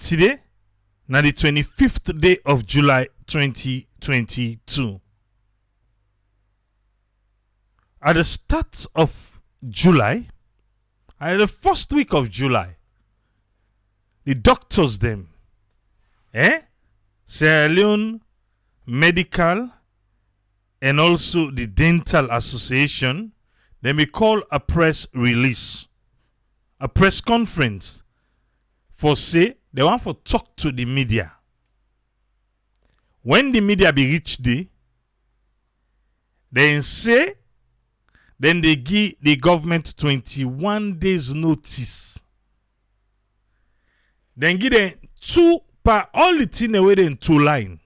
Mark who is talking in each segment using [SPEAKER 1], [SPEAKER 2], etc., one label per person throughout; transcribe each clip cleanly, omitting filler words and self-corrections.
[SPEAKER 1] today, na the 25th day of July 2022. At the start of July, at the first week of July, the doctors them, Sierra Leone Medical and also the Dental Association, they may call a press release, a press conference for say they want to talk to the media. When the media be reach there, then they give the government 21 days notice. Then give them two per all the thing away in two line.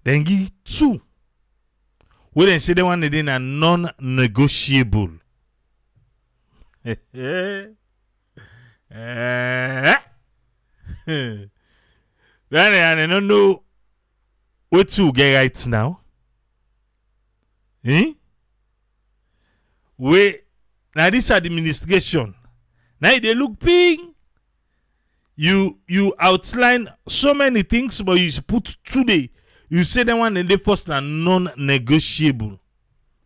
[SPEAKER 1] Then give two. We then say they want it in a non-negotiable. Then I don't know what to get right now. We now this administration. Now they look big. You outline so many things, but you put today. You say the one and the first are non-negotiable.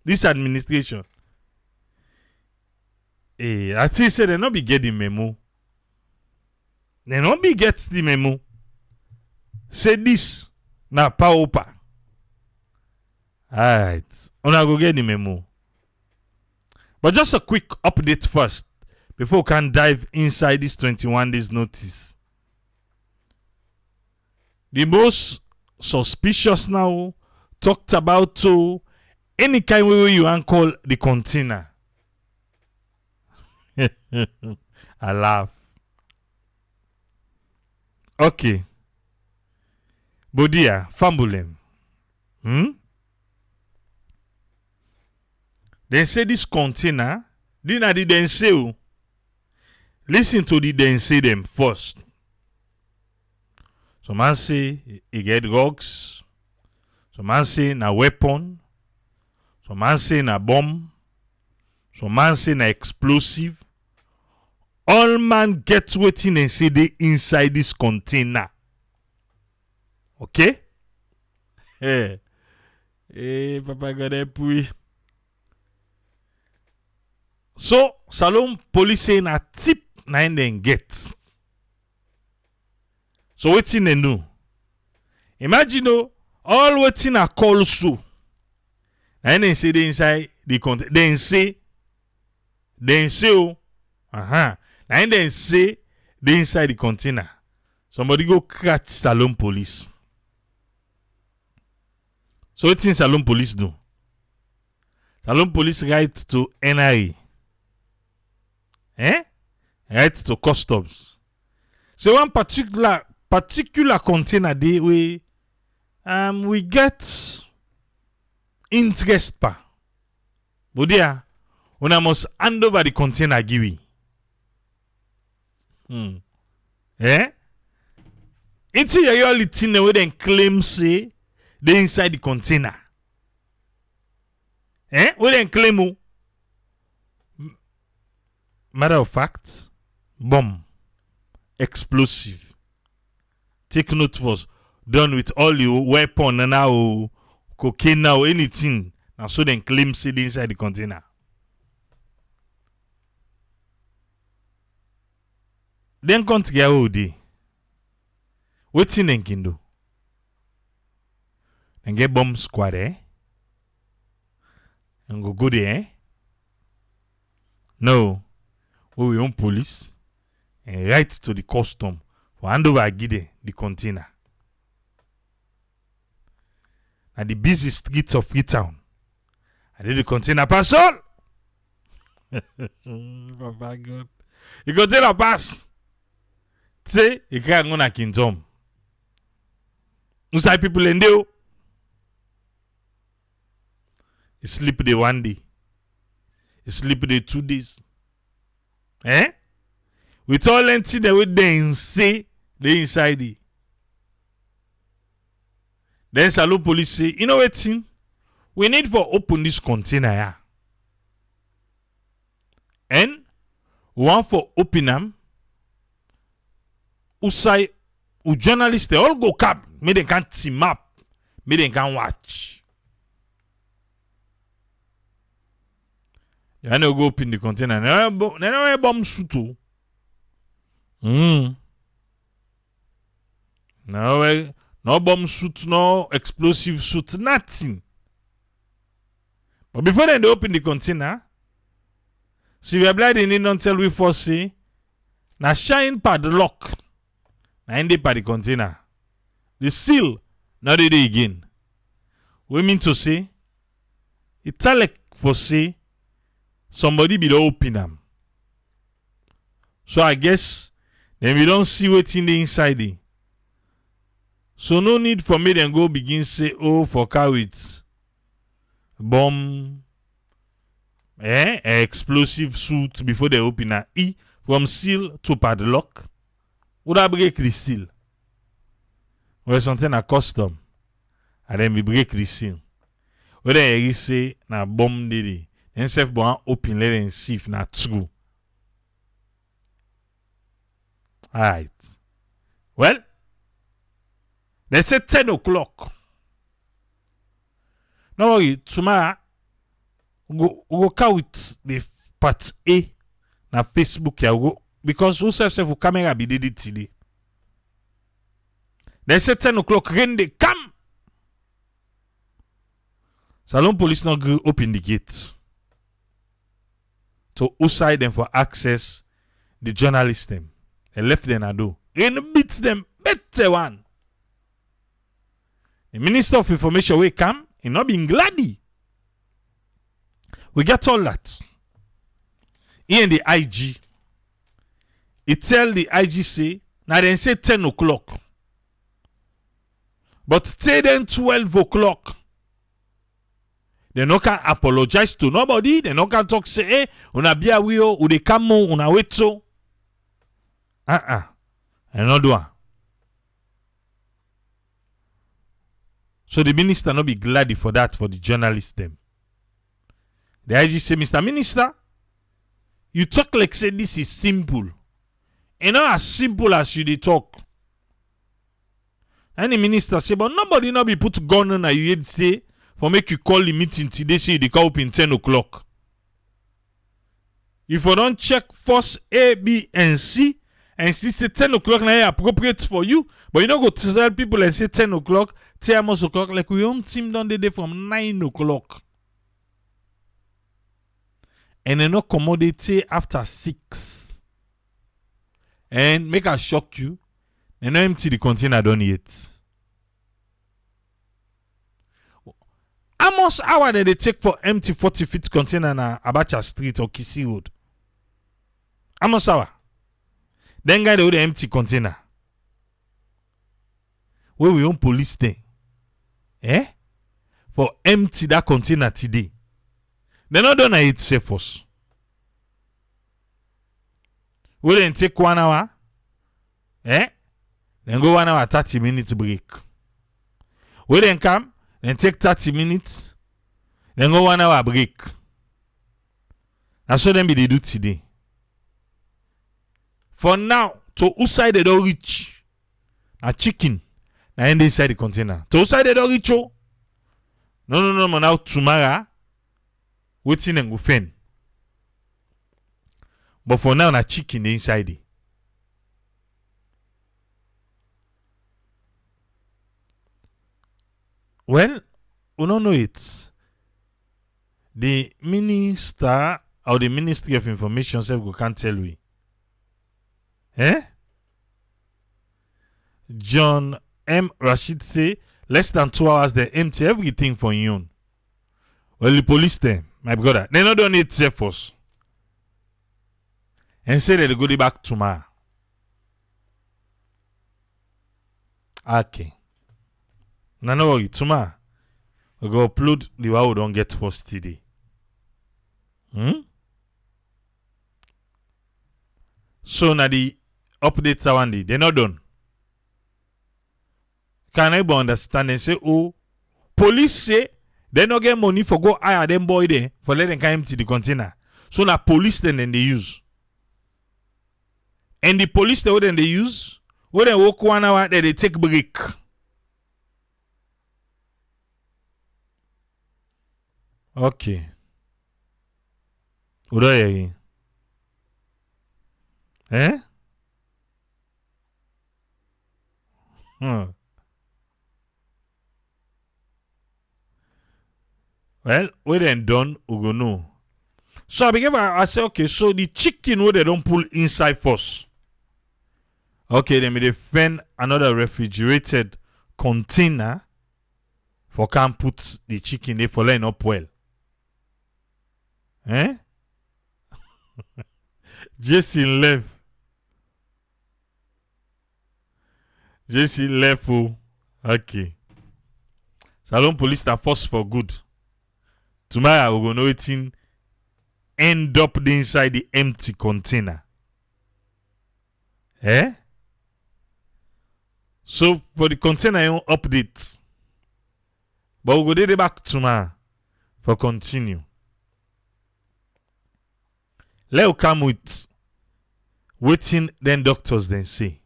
[SPEAKER 1] This administration. I think say they not be getting memo. They not be get the memo. Say this na pa. Alright. Una go get the memo. But just a quick update first before we can dive inside this 21 days notice. The most suspicious now talked about to any kind way you can call the container. I laugh. Okay. Bodia, Fambulem. They say this container, didn't say. Listen to the then say them first. Some man say he get drugs. Some man say na weapon. Some man say na bomb. Some man say na explosive. All man get waiting and say they inside this container. Okay? Hey, Papa God help we. So, Salome police say na tip na then get. So wetin they know? Imagine all wetin a call so. And then say they inside the container. Then say and then say they inside the container. Somebody go catch Salome police. So wetin Salome police do? Salome police write to NIA. Right to customs. So one particular container day we get interest pa. But there, una must hand over the container give. It's a reality now we then claim say they inside the container. We then claim matter of fact, bomb, explosive. Take note first. Done with all your weapon and now cocaine now anything. Now so then claim say they inside the container. Then come together all day. What's in then can do? And get bomb squad and go there No. We own police and write to the custom for hand over Agide the container. At the busy streets of Freetown. I did the container pass all. Papa God. The container pass. Say, you can't go na kingdom. Inside people in there. You sleep there 1 day. You sleep there 2 days. With all empty the way they say they inside it. Then Salome police say, you know what thing? We need for open this container here. And we want for open them Usai, who journalists, they all go cap. Me they can't team up. Me they can watch. You know go open the container. Never bomb suit. No bomb suit, no explosive suit, nothing. But before they open the container, Sylvia Blythe don't tell we for say, na shine padlock, na end by the container. The seal, not the day again. We mean to say, it tell like for say, somebody be the open them. So I guess, then we don't see what's in the inside there. So no need for me then go begin say, oh, for car with bomb, explosive suit before they open a E from seal to padlock. Would I break the seal? Or something a custom. And then we break the seal. Or then you say na bomb did then self bon open let and see if na true. Alright. Well, they say 10 o'clock. No worry, tomorrow we go with the part A na Facebook ya go because who self camera be did it today. They say 10 o'clock rain they come. Salon police not go open the gates. So outside them for access the journalists them. They left them a do. Rain beats them better one. The Minister of Information will come, he not being gladdy. We get all that. He and the IG. He tell the IG say, now they say 10 o'clock. But say then 12 o'clock. They no can apologize to nobody. They no can talk say, hey, una bia wio, ou de kamo, una weto. And not do one. So the minister not be glad for that for the journalists them. The IG say, Mr. Minister, you talk like say this is simple. And not as simple as you dey talk. And the minister say, but nobody not be put gun on you yet say for make you call the meeting today say they call up in 10 o'clock. If you don't check first A, B, and C, and see say 10 o'clock now appropriate for you, but you don't go to tell people and say 10 o'clock, 10 o'clock, like we own team down the day from 9 o'clock. And then no commodity after 6. And make us shock you, and no empty the container done yet. How much hour did they take for empty 40-feet container na Abacha Street or Kisi Road? How much hour? Then guy they with the empty container. Where we own police there. For empty that container today. They not done it safe for us. We then take 1 hour. Then go 1 hour 30 minutes break. We then come, then take 30 minutes. Then go 1 hour break. That's what them be they do today. For now, to outside they don't reach. A chicken. Now inside the container. To outside they don't reach. No, now tomorrow. Waiting and go fen. But for now, na chicken inside it. Well, we don't know it. The minister or the Ministry of Information said we can't tell we. John M. Rashid say less than 2 hours they empty everything for you. Well, the police them, my brother, they not done it safe first. And say they'll go back tomorrow. Okay. Now no worry, tomorrow we go upload the one we don't get first today. So now the updates are one day, they're not done. Can I understand and say, oh, police say they not get money for go hire them boy there for letting them empty the container. So now police then they use. And the police then they use When they walk 1 hour, then they take break. Okay. Udoye. Eh? Well, we then done, we go know. So I say, okay, so the chicken where they don't pull inside first. Okay, then they find another refrigerated container for can put the chicken there for laying up well. Eh? Jason left. Jason left. Oh. Okay. Salon police are force for good. Tomorrow we're gonna know it end up inside the empty container. Eh? So for the container you update. But we'll go back tomorrow for continue. Let's come with waiting then doctors then say.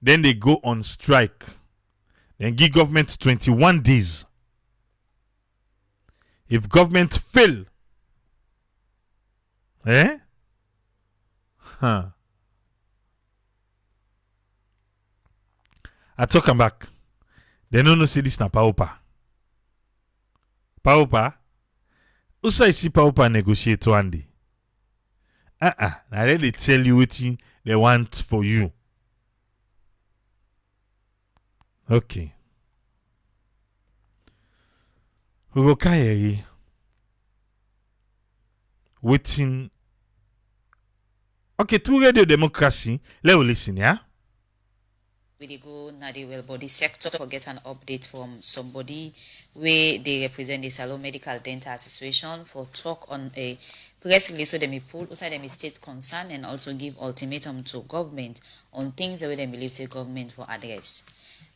[SPEAKER 1] Then they go on strike. Then give government 21 days. If government fail, I talk them back. They don't know see this na paupa. Paupa? Usa isi paupa negotiate one day. Now they tell you what they want for you. Okay. We go carry waiting. Okay, to radio democracy. Let's listen, yeah?
[SPEAKER 2] We go na the well body sector for get an update from somebody where they represent the Salon Medical Dental Association for talk on a press release where they may pull outside them state concern and also give ultimatum to government on things that they believe the government for address.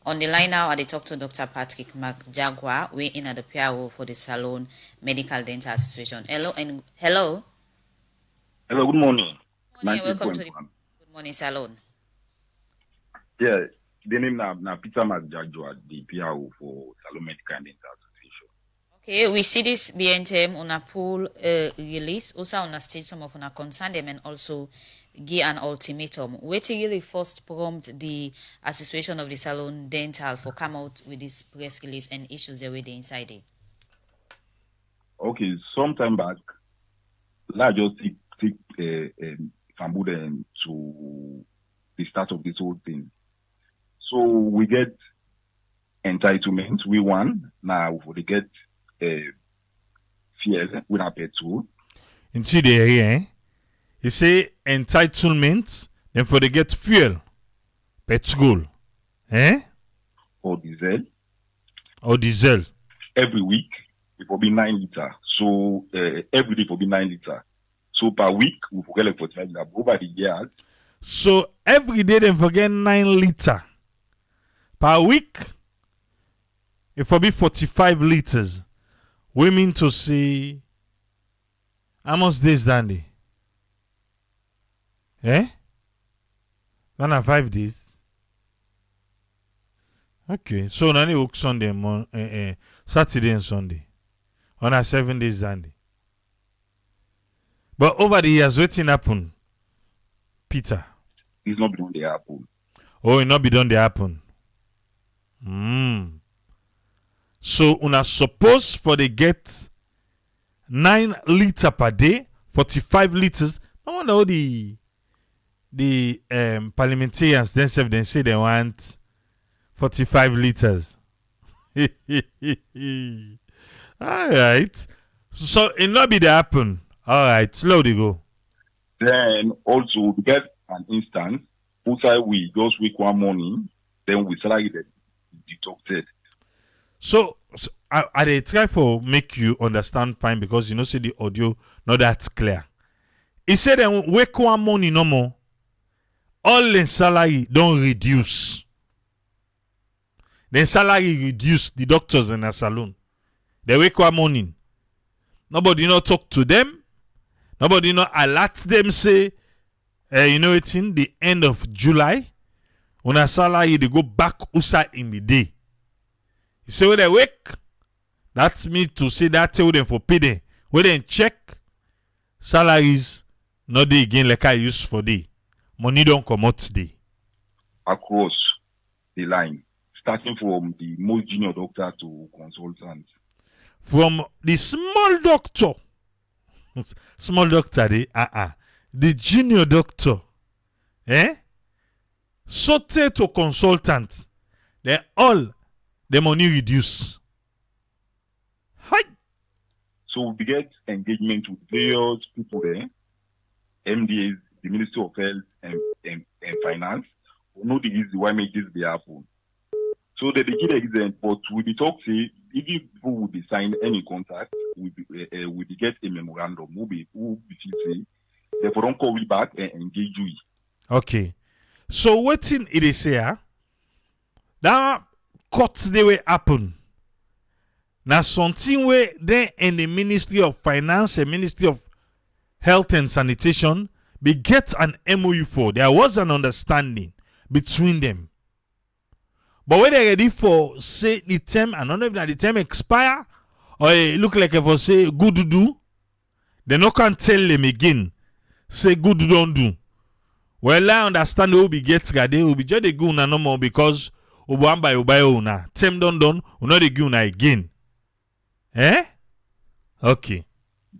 [SPEAKER 2] On the line now, I talk to Dr. Patrick McJaguar, we in at the PRO for the Salon Medical Dental Association. Hello.
[SPEAKER 3] Hello, good morning.
[SPEAKER 2] Good morning, welcome to the Good Morning Salon.
[SPEAKER 3] Yeah, the name na Peter McJaguar, the PRO for Salon Medical Dental Association.
[SPEAKER 2] Okay, we see this BNTM on a pool release, also on a state some of on a concern them and also give an ultimatum. Where to really first prompt the Association of the Salon Dental for come out with this press release and issues that were there inside it?
[SPEAKER 3] Okay, sometime back, let's just take Fambuden to the start of this whole thing. So we get entitlement, we won. Now we get fuel with our petrol.
[SPEAKER 1] Into the area, eh? You say entitlement, then for they get fuel, petrol, eh?
[SPEAKER 3] Or diesel.
[SPEAKER 1] Or diesel.
[SPEAKER 3] Every week, it will be 9 liters. So every day it will be 9 liters. So per week, we forget like 45 liters. Over the years.
[SPEAKER 1] So every day they forget 9 liters. Per week, it will be 45 liters. We mean to say, how much days, Dandy? Eh? 5 days. Okay, so now they work Sunday, Saturday and Sunday. On a 7 days, Dandy. But over the years, waiting happen, Peter.
[SPEAKER 3] It's not been on the happen.
[SPEAKER 1] Oh, it not be done the happen. So una suppose for they get 9 liters per day, 45 liters. No wonder all the parliamentarians themselves then say they want 45 liters. All right. So it not be the happen. All right, slow they go.
[SPEAKER 3] Then also we get an instance. Outside we just wake one morning, then we salary the deducted.
[SPEAKER 1] So I they try for make you understand fine because you know say the audio not that clear. He said then wake one morning no more. All the salary don't reduce. The salary reduce the doctors in a salon. They wake one morning. Nobody not talk to them. Nobody not alert them say You know it's in the end of July. When a salary they go back outside in the day. You say when they wake, that's me to say that tell them for pay them. When they check salaries, not they again like I use for day. Money don't come out today.
[SPEAKER 3] Across the line, starting from the most junior doctor to consultant.
[SPEAKER 1] From the small doctor, the junior doctor, sauté to consultant, they all the money reduce. Hi.
[SPEAKER 3] So we get engagement with various people there, MDAs, the Ministry of Health and Finance. We know the reason why make this be happen. So they give example, but we be talk say if people will be sign any contract, we be get a memorandum. Who be say therefore don't call we back and engage you.
[SPEAKER 1] Okay. So what in it is here? That cuts the way happen. Now something where then in the Ministry of Finance and Ministry of Health and Sanitation we get an MOU for. There was an understanding between them. But when they're ready for say the term, I don't know if the term expire or it look like if I say good to do, they no can tell them again. Say good don't do. Well, I understand they will be get ready, will be just the good no more because Ubamba Ubayona. Term done, will not the good again. Okay.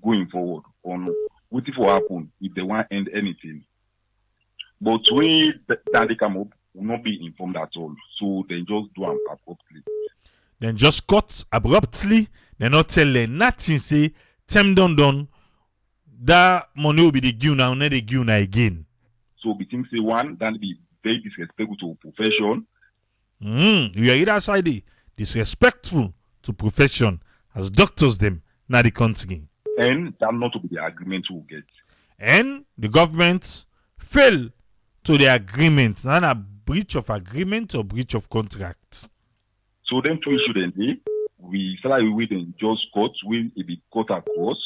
[SPEAKER 3] Going forward on what if will happen if they want to end anything. But when that they come up, will not be informed at all. So they just do them abruptly.
[SPEAKER 1] Then just cut abruptly. They not tell them nothing. Say term done. That money will be the given now, not the given again.
[SPEAKER 3] So we think say one, that be very disrespectful to profession.
[SPEAKER 1] You are either side disrespectful to profession as doctors them now the country.
[SPEAKER 3] And that not to be the agreement we will get.
[SPEAKER 1] And the government fail to the agreement. Not a breach of agreement or breach of contract.
[SPEAKER 3] So then two issues then be we salary we then just cut will it be cut across.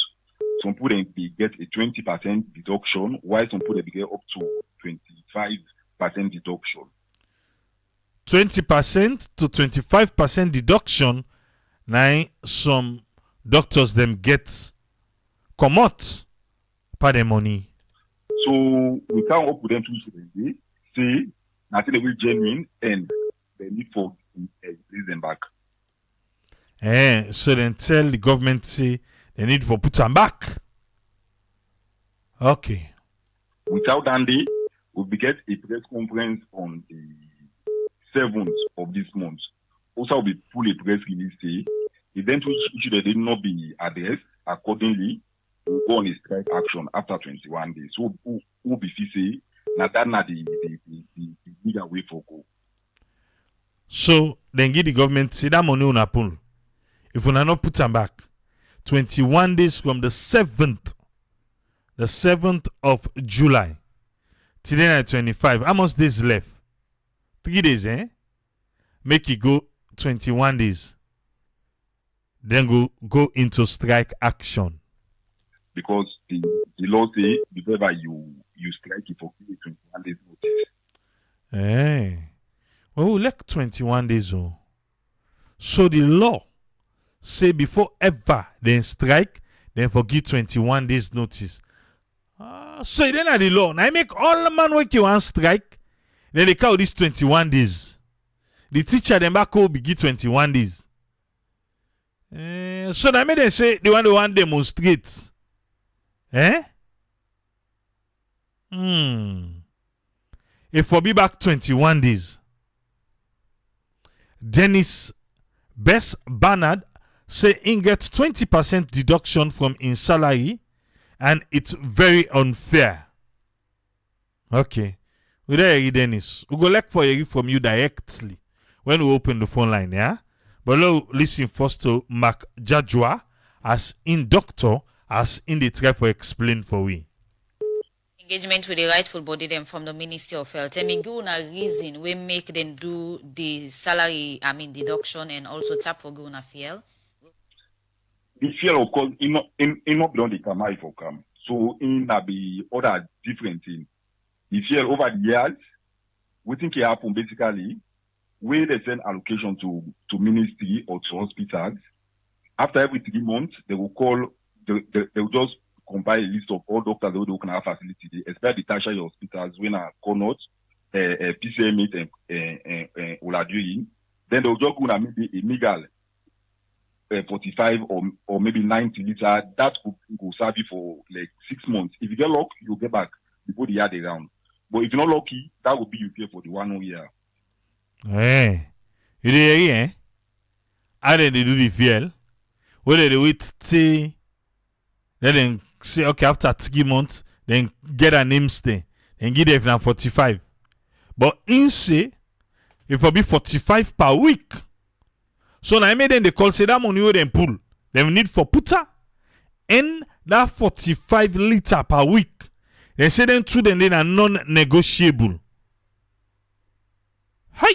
[SPEAKER 3] Some people then be get a 20% deduction, while some people they get up to 25% deduction.
[SPEAKER 1] 20% to 25% deduction. Now some doctors them get come out by the money.
[SPEAKER 3] So we can't up with them to say nothing they will genuine and they need for raise them back.
[SPEAKER 1] So then tell the government say they need for put them back. Okay.
[SPEAKER 3] Without that day, we will get a press conference on the 7th of this month. Also, will be full a press release say event which issue that did not be addressed accordingly will go on a strike action after 21 days. So who be say now that na the bigger way for go.
[SPEAKER 1] So then give the government say that money on a pull. If we not put them back 21 days from the 7th of July. Today at 25. How much days left? 3 days, Make it go 21 days. Then go into strike action.
[SPEAKER 3] Because the law say whenever you strike it for 21 days notice.
[SPEAKER 1] Well, we like 21 days. So the law say before ever then strike, then forgive 21 days notice. So then at the law. Now I make all the man work you on strike. Then they call this 21 days. The teacher them back will begin 21 days. So now they say they want to demonstrate. If for be back 21 days. Dennis Bess Bernard say he gets 20% deduction from his salary and it's very unfair. Okay. We there, Dennis. We go like for you from you directly when we open the phone line, yeah? But let's listen first to Mark Jajwa as in doctor, as in the try for explain for we.
[SPEAKER 2] Engagement with the rightful body them from the Ministry of Health. I mean, give a reason we make them do the salary, deduction and also tap for guna fuel.
[SPEAKER 3] The fuel, of course, in not done the Kamai for come. So in be other different thing. If you over the years, we think it happen basically where they send allocation to ministry or to hospitals. After every 3 months, they will will just compile a list of all doctors that will have facility, especially the tertiary hospitals when are Connaught, PCM8 and Olajuyi. Then they'll just go and maybe a meager 45 or maybe 90 liter. That will serve you for like 6 months. If you get lucky, you'll get back before the year they round. But if you're not lucky, that will be you pay for the 1 whole year.
[SPEAKER 1] Hey, you hear, eh? How did they do the fuel? Whether they wait till then say okay after 3 months, then get a name stay and give them now 45. But in say if it be 45 per week. So now I made them they call say that money we them pull. They need for putter and that 45 liter per week. They say them two then are non-negotiable. Hi.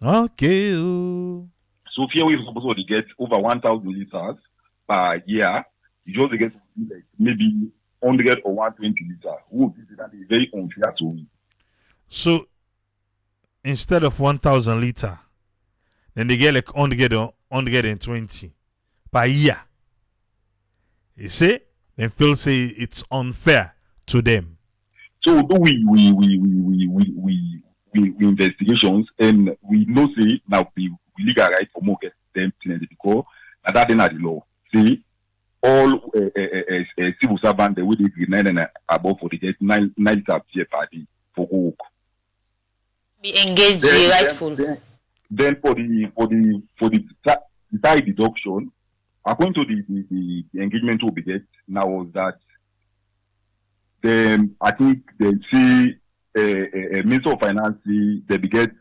[SPEAKER 1] Okay.
[SPEAKER 3] So here we're supposed to get over 1,000 liters per year. You just get like maybe 100 or 120 liters. That is very unfair to me.
[SPEAKER 1] So instead of 1,000 liter, then they get like 120 per year. You see, they feel say it's unfair to them.
[SPEAKER 3] So do we investigations and we know say now we legal right for more get them because that then are the law. See all civil servants the way they get 9 and above for the get 9 liters per day for work.
[SPEAKER 2] Be engaged rightful.
[SPEAKER 3] Then for the tie deduction, according to the engagement we get now was that I think they see Minister of Finance they get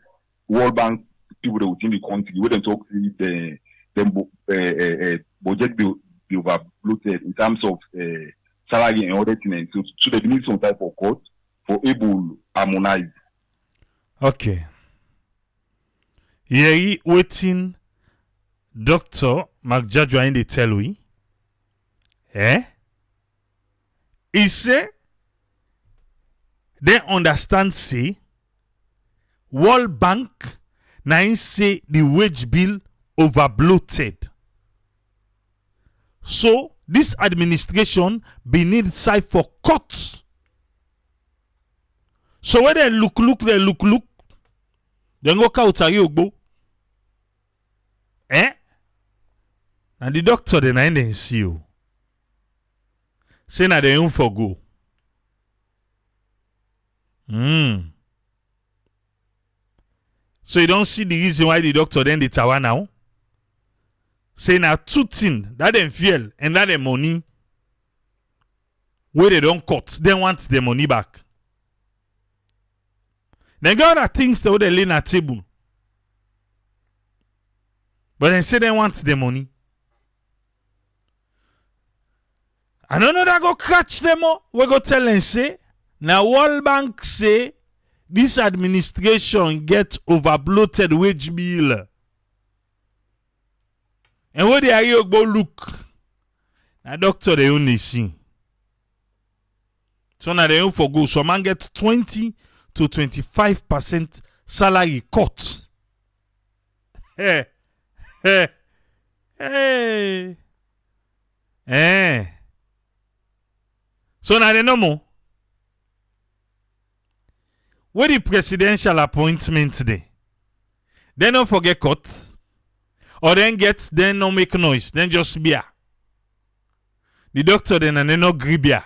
[SPEAKER 3] World Bank people that within the country where they talk the budget be over bloated in terms of salary and other things. So they need some type of court for able harmonize.
[SPEAKER 1] Okay. Here waiting Dr. McJadwa in the tell we. He say they understand say World Bank now say the wage bill over bloated. So this administration be need side for cuts. So when they look, then go Kautari Ogbo. And the doctor then I didn't see you. Say na they own for go. So you don't see the reason why the doctor then the tower now. Say na two things that them fuel and that them money where they don't cut, they want the money back. Then got other things that they lay on the table. But they say they want the money. I don't know that go catch them all. We go tell them say, now World Bank say this administration get over bloated wage bill. And where they are you go look. Now doctor they only see. So now they own for go. So man get 20 to 25% salary cut. Hey. So now they know more. Where the presidential appointment today? They don't forget cut. Or then then no make noise. Then just beer. The doctor then and they no agree beer.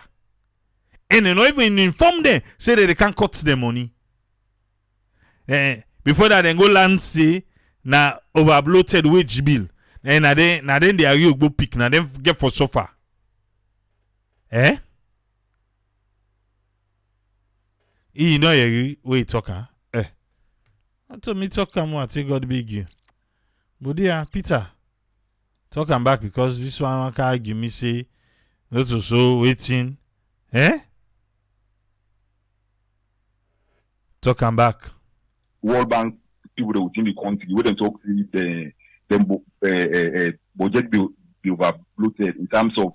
[SPEAKER 1] And they not even inform them. Say that they can't cut the money. Before that, they go land say na over bloated wage bill. And then they are you go pick. Now then get for suffer. You know where you talk, huh? I told me talk more. I think God big you. But dear Peter, talk am back because this one can't give me say not to so waiting. Talk am back.
[SPEAKER 3] World Bank people that within the country where they talk the budget be over bloated in terms of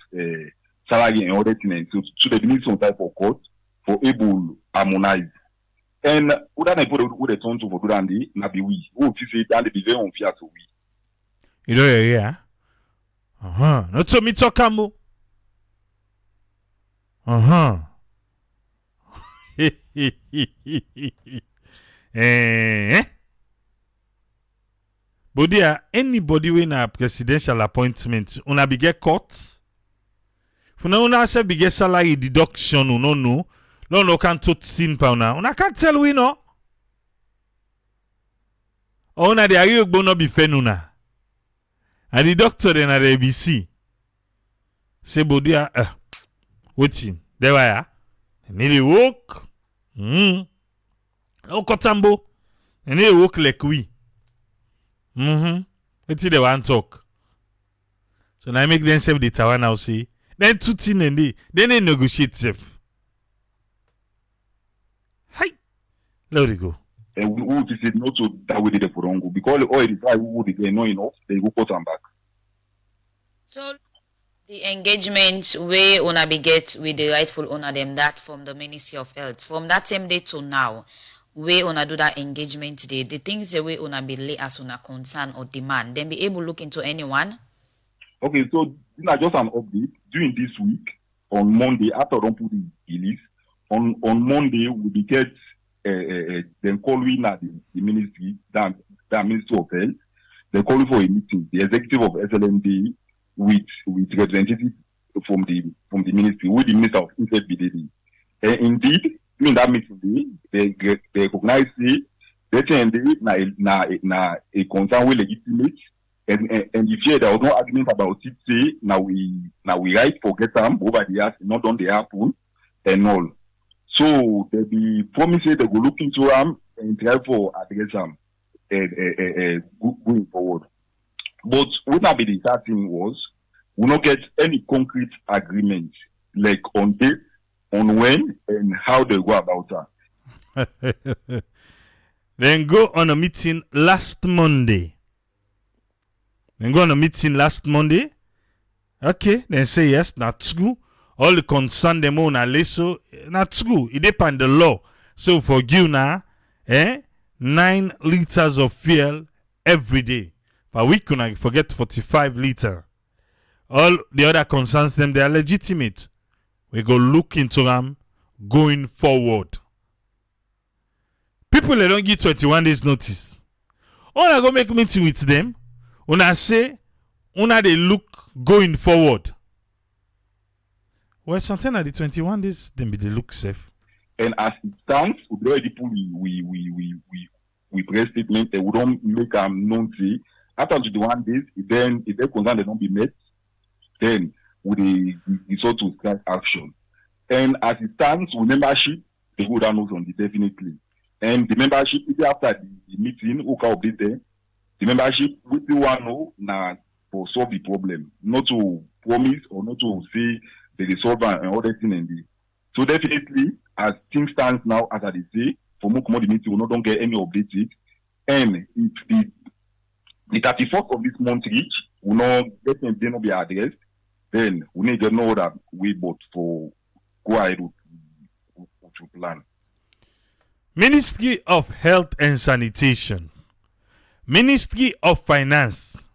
[SPEAKER 3] salary and other things. So they need some type of court for able harmonize. And who that put the turn to for Durandi, na be we. Who if say that be very unfair to we.
[SPEAKER 1] You know, yeah. Not so me talk amo. But there anybody win a presidential appointment, una be get caught. For now, una say be get salary deduction, no can tot sin pa una can't tell we no. Una de ayo gbo no be fenuna. And the doctor then at the ABC say bodia waiting. There we are. Nearly woke. No kotambo. And they woke like we. Let's see the one talk. So now I make them save the tower now see. Then two things and then they negotiate safe. Hi. There we go.
[SPEAKER 3] And we would say not to that we did for Ongo because all the time we would they know enough, they go cut them back.
[SPEAKER 2] So the engagement where una be get with the rightful owner them that from the Ministry of Health. From that same day to now, where una do that engagement day, the things the way una be lay as una concern or demand, then be able to look into anyone.
[SPEAKER 3] Okay, so this is just an update. During this week, on Monday, after I don't put the list, on Monday we be get then calling at the ministry, that Ministry of Health, they calling for a meeting, the executive of SLMD with representatives from the ministry, with the Minister of Inter BDD. And indeed, during that meeting, they recognize that na a concern will legitimate, and if there was no argument about it, say now we right for get them over the years, not on the happen and all. So they be promising they will look into them and try for address them going forward. But what not be the third thing was we not get any concrete agreement like on date, on when and how they go about that.
[SPEAKER 1] Then go on a meeting last Monday. Okay, then say yes, that's good. All the concern them on a leso, that's good. It depends the law. So for you now, 9 liters of fuel every day. But we can forget 45 liters. All the other concerns them, they are legitimate. We go look into them going forward. People they don't give 21 days notice. Una go make meeting with them. Una say, una they look going forward. Well, something at the 21 days, then be they look safe.
[SPEAKER 3] And as it stands, we already put we press statement and we don't make them known say after 21 days, if they concern they don't be met, then we resort to strike action. And as it stands, with membership, they go down on the definitely. And the membership, even after the meeting, who can update them, the membership, we still want to know now for solve the problem, not to promise or not to say they resolve and other things. So definitely, as things stand now, as I say, for more commodity, we don't get any updated. And if the 31st of this month reach, we not get them, they not be addressed, then we need to know that we but for go ahead with plan.
[SPEAKER 1] Ministry of Health and Sanitation, Ministry of Finance.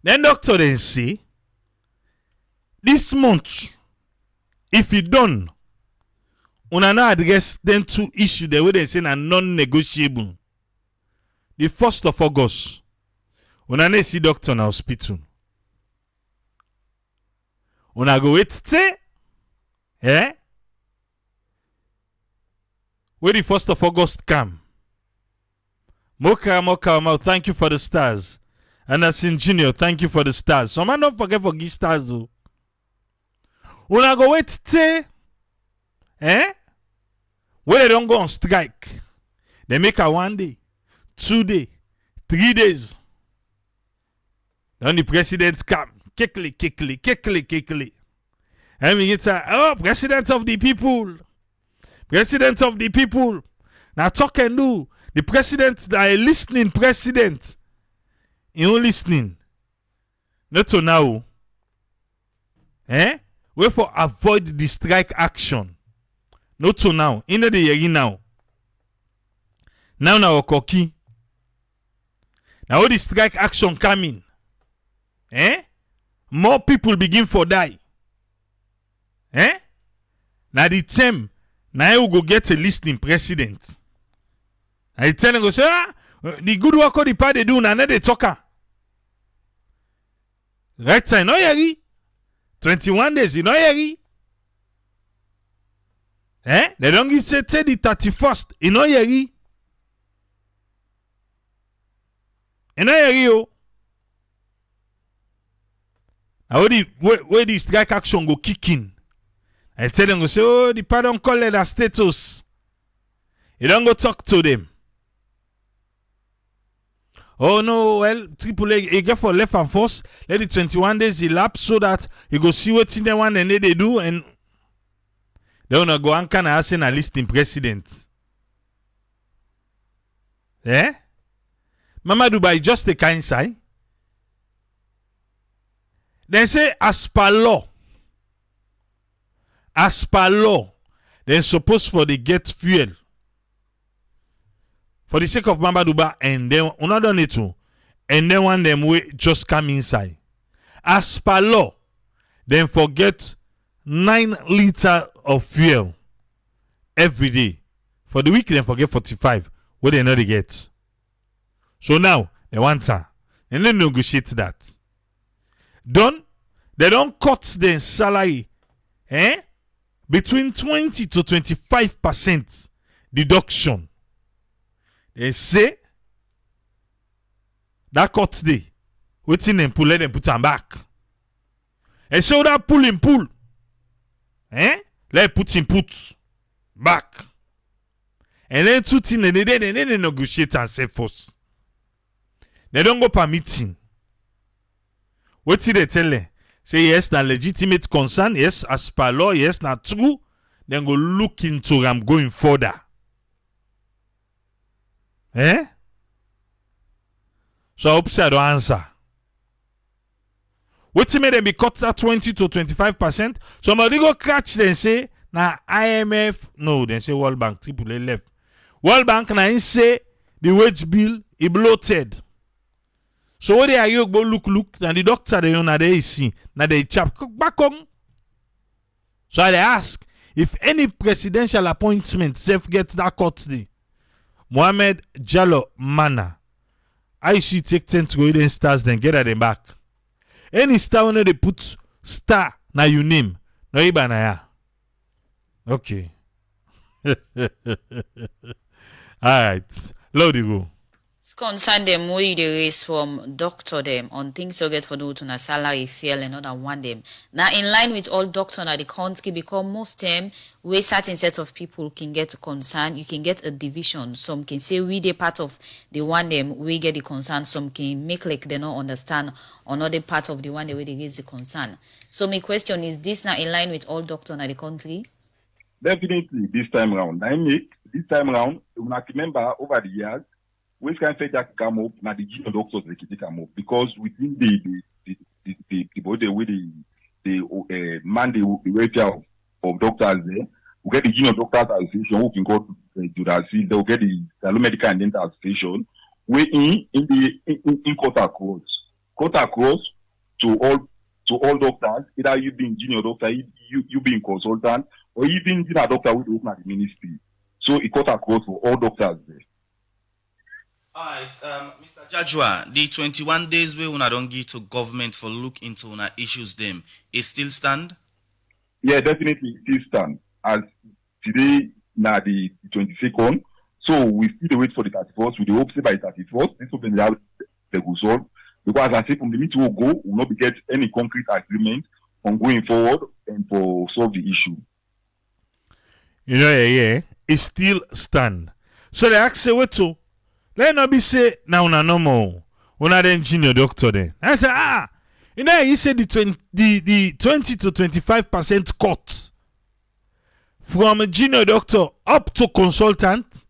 [SPEAKER 1] Then doctor then say, this month, if you done, una na address then two issues the way they say are non-negotiable. The 1st of August, una na see doctor na hospital. Una go wait say, where the 1st of August come. Moka, thank you for the stars. And Asin Junior, thank you for the stars. So man, don't forget for give stars though. Una go wait say, where they don't go on strike. They make a 1 day, 2 day, 3 days. Then the president come, quickly. And we get president of the people. President of the people. Now talk and do. The president, that is listening president. You don't listening. Not to now. Wait for avoid the strike action. Not to now. In the year now. Now Okoki. Now all the strike action coming. More people begin for die. Now the term, now you go get a listening president. I tell him, go say, the good work of the party do, now they talker. Right time, no yeri. 21 days, you know yeri. They don't get say the 31st, you know yeri. You know yeri, yo. Now where the strike action go kick in. I tell them, go say, oh, the party don't call it a status. You don't go talk to them. Oh no, well, AAA, you get for left and force, let the 21 days elapse so that you go see what they want and they do, and they wanna go and can ask a listing president. Mama Dubai just the kind side. They say as per law, they're supposed for the get fuel. For the sake of Mama Dubai, and then another need to, and then one them we just come inside. As per law, then forget 9 liters of fuel every day. For the week, then forget 45. What they know they get. So now they want her, and they negotiate that. They don't cut their salary, between 20 to 25% deduction. They say that cut day, waiting them pull, let them put them back. And so that pull, let put him put back. And then two things, they negotiate and say first. They don't go per meeting. What did they tell them? Say yes, na legitimate concern, yes, as per law, yes, na true. Then go look into them going further. So I hope I don't answer. What made them be cut that 20 to 25%? Somebody go catch them say, na IMF, no, they say World Bank, AAA left. World Bank na in say the wage bill is bloated. So what they are you go look, and the doctor they na they see, na they chap back on. So I ask, if any presidential appointment self gets that cut day, Mohamed Jallo Mana, I should take 10 to go in stars, then get at them back. Any star when they put star na you name, no iba na ya. Okay. Alright. Load you go.
[SPEAKER 2] It's concern them way the race from doctor them on things you get for do to na salary fail and other one them. Now in line with all doctor na the country because most time where certain set of people can get concern, you can get a division. Some can say we the part of the one them we get the concern, some can make like they don't understand another part of the one the way they raise the concern. So my question is this now in line with all doctor na the country?
[SPEAKER 3] Definitely this time round. This time round, when I remember over the years, which kind of that come up, now the junior doctors they can come up because within the body with the man the welfare of doctors there, we get the junior doctors association who can go to that field. They'll get the medical and dental association. We in cut across to all doctors, either you being junior doctor, you being consultant, or even junior doctor with open at the ministry. So it cut across for all doctors there.
[SPEAKER 4] Alright, Mr. Jajwa, the 21 days we una don't give to government for look into una issues them, it still stand?
[SPEAKER 3] Yeah, definitely it still stand. As today now the 22nd, so we still wait for the 31st. We hope say by 31st, this will be the go solve. Because as I say, from the meeting will go, we will not get any concrete agreement on going forward and for solve the issue.
[SPEAKER 1] You know, it still stand. So they ask say what to? Let not be say now una no more. Una the engineer doctor then. I say you know he said the 20 to 25% cut from a junior doctor up to consultant.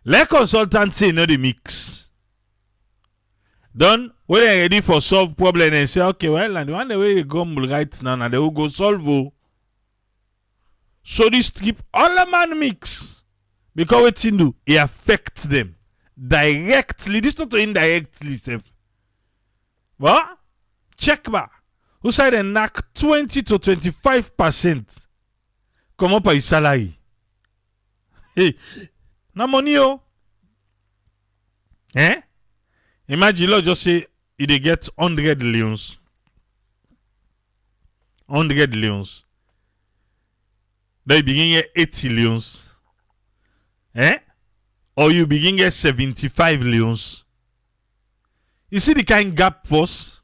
[SPEAKER 1] Let consultant say no the mix. Done when they ready for solve problem and say okay well and the one the way they go right now and they will go solve. So this strip all the man mix. Because what it do, it affects them directly. This not indirectly, sef. But check back. Who say they knock 20 to 25% come up by salary. Hey, na money oh. Eh? Imagine Lord just say they get 100 leons. 100 leons. They begin get 80 leons. Eh? Or you begin get 75 leons. You see the kind gap first?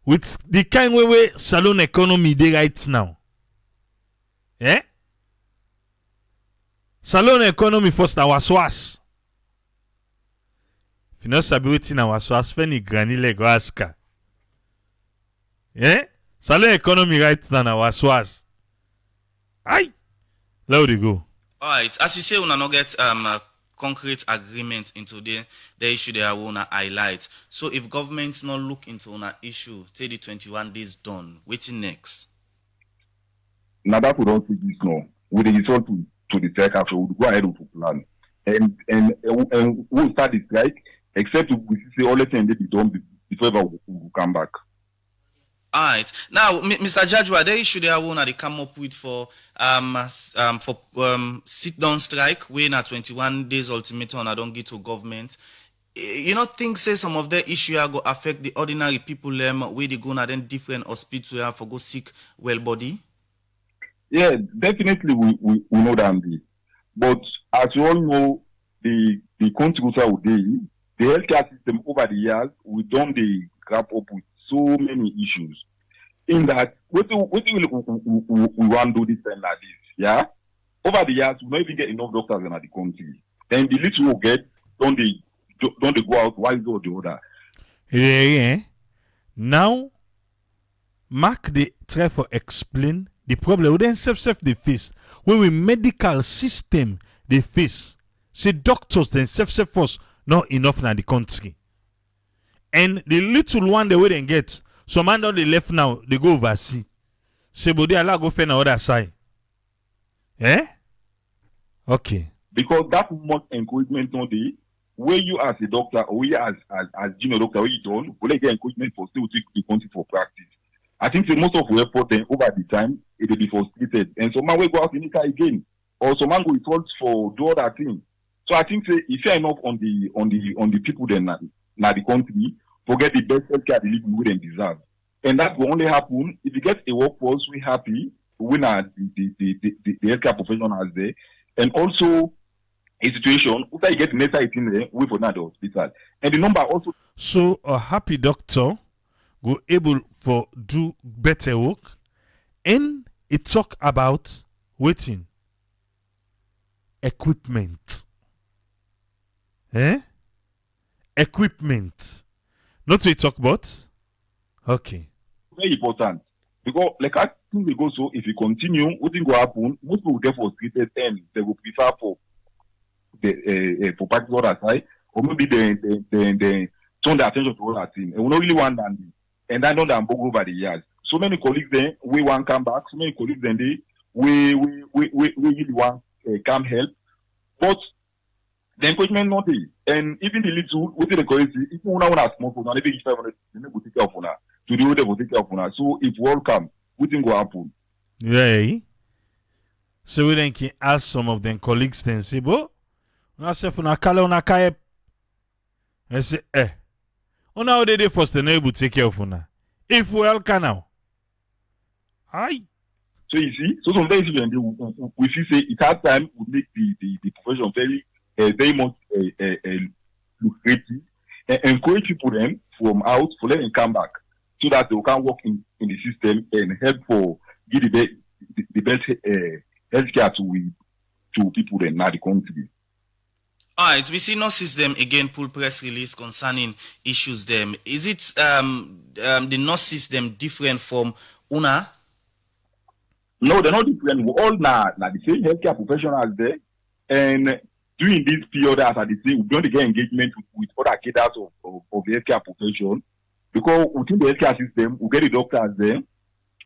[SPEAKER 1] With the kind way salon economy they right now. Eh? Salon economy first our swas. If you not sabi wetin our swas, feni granny leg ask. Eh? Salon economy right now our swas. Aye. Let we go.
[SPEAKER 4] Alright, as you say, we not get a concrete agreement into the issue they want to highlight. So if governments not look into an issue, till the 21 days done, waiting next.
[SPEAKER 3] Now that we don't see this now, with the result to the strike after, we'll go ahead with the plan. And we'll start the strike, except we see all the things that be done before we'll come back.
[SPEAKER 4] Alright. Now, Mr. Jajwa, the issue they want to come up with for sit-down strike, when at 21 days ultimatum I don't get to government. You know, think say some of the issue are go affect the ordinary people where they go na then different hospital for go sick well body.
[SPEAKER 3] Yeah, definitely we know that. But as you all know, the contributor the healthcare system over the years, we don't grab up with so many issues. In that, what we want to do this and like this, yeah? Over the years, we don't even get enough doctors in the country. Then the little we get, don't they go out one or the other?
[SPEAKER 1] Yeah. Now, Mark they try for explain the problem with themselves they face. When we medical system they face. Say doctors themselves first not enough in the country. And the little one they wouldn't get, some man on the left now, they go overseas. Say, but they allow go find the other side. Eh? Okay.
[SPEAKER 3] Because that much encouragement on the where you as a doctor or you as junior doctor, where you don't, will get encouragement for still take the country for practice. I think the most of the effort then over the time it will be frustrated. And some man will go out in it again. Or some man will result for do other thing. So I think if you're enough on the people then now the country, forget the best healthcare they wouldn't deserve. And that will only happen if you get a workforce we happy, when the healthcare professionals there, and also a situation after you get necessary in there, wait for another hospital. And the number also.
[SPEAKER 1] So a happy doctor go able for do better work, and it talk about waiting equipment. Eh? Equipment. Not to talk about. Okay.
[SPEAKER 3] Very important. Because like I think they go so if you continue, what will happen, most people will get frustrated and they will prefer for the for practice other side, or maybe they turn their attention to other thing. And we don't really want that. And I know that I'm over the years. So many colleagues then we want come back, so many colleagues then we really want come help. But the encouragement not there. And even the little, what the currency, if you want to small for now, maybe 500, they will take care of now. To the other will take care of now. So if we all come, what thing will happen?
[SPEAKER 1] Yeah. So we then can ask some of them colleagues then say, "Bo, una say for na kala una kae." And say, "Una how they first then able to take care of una. If we all can now." Aye.
[SPEAKER 3] So you see, so sometimes we see say it has time would make the profession very much lucrative, and encourage people then from out for them to come back so that they can work in the system and help for give the best healthcare to people then now the country.
[SPEAKER 4] Alright, we see no system again pull press release concerning issues them. Is it the nurse system different from UNA?
[SPEAKER 3] No, they're not different. We're all now the same healthcare professionals there, and during this period, as I say, we're going to get engagement with other cadres of the healthcare profession, because within the healthcare system, we get the doctors there,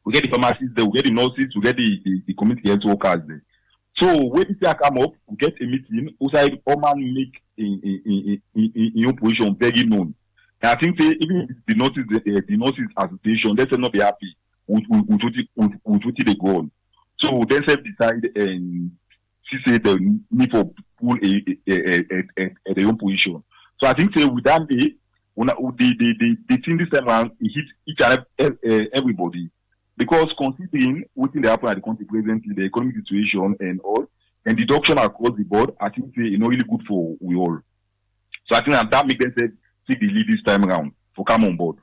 [SPEAKER 3] we get the pharmacists there, we get the nurses, we get the community health workers there. So when this year come up, we get a meeting, outside Oman make in opposition very known. And I think even the nurses association, they say not be happy with what they go on. So they say decide and she said the need for pull a opposition. So I think say with that day, when the thing this time around, it hit each and everybody. Because considering what they happen at the country presently, the economic situation and all, and deduction across the board, I think it's really good for we all. So I think that makes them say, take the lead this time around for come on board.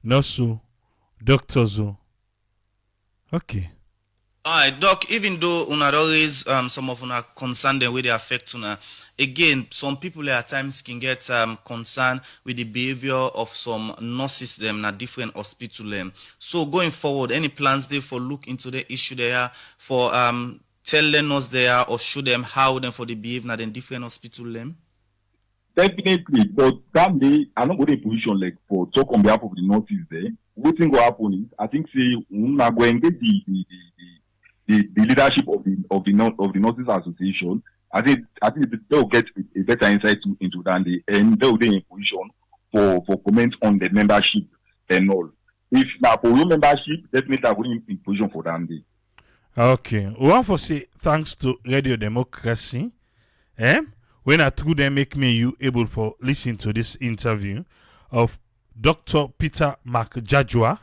[SPEAKER 1] No so, doctors. Okay.
[SPEAKER 4] All right, Doc, even though una always some of una concern the way they affect una, again, some people at times can get concerned with the behavior of some nurses them at different hospital them. So going forward, any plans there for look into the issue there for tell them us there or show them how them for the behavior in different hospital them?
[SPEAKER 3] Definitely, but that day I'm not going to position like for talk on behalf of the nurses there. What thing will happen is I think say we are going to get the leadership of the nurses association. I think they'll get a better insight into that day, and they'll be in position for comment on the membership and all. If now for your membership, definitely I'm going in position for that day.
[SPEAKER 1] Okay, we want to say thanks to Radio Democracy. When I through them make me you able for listen to this interview of Dr. Peter Makjajwa.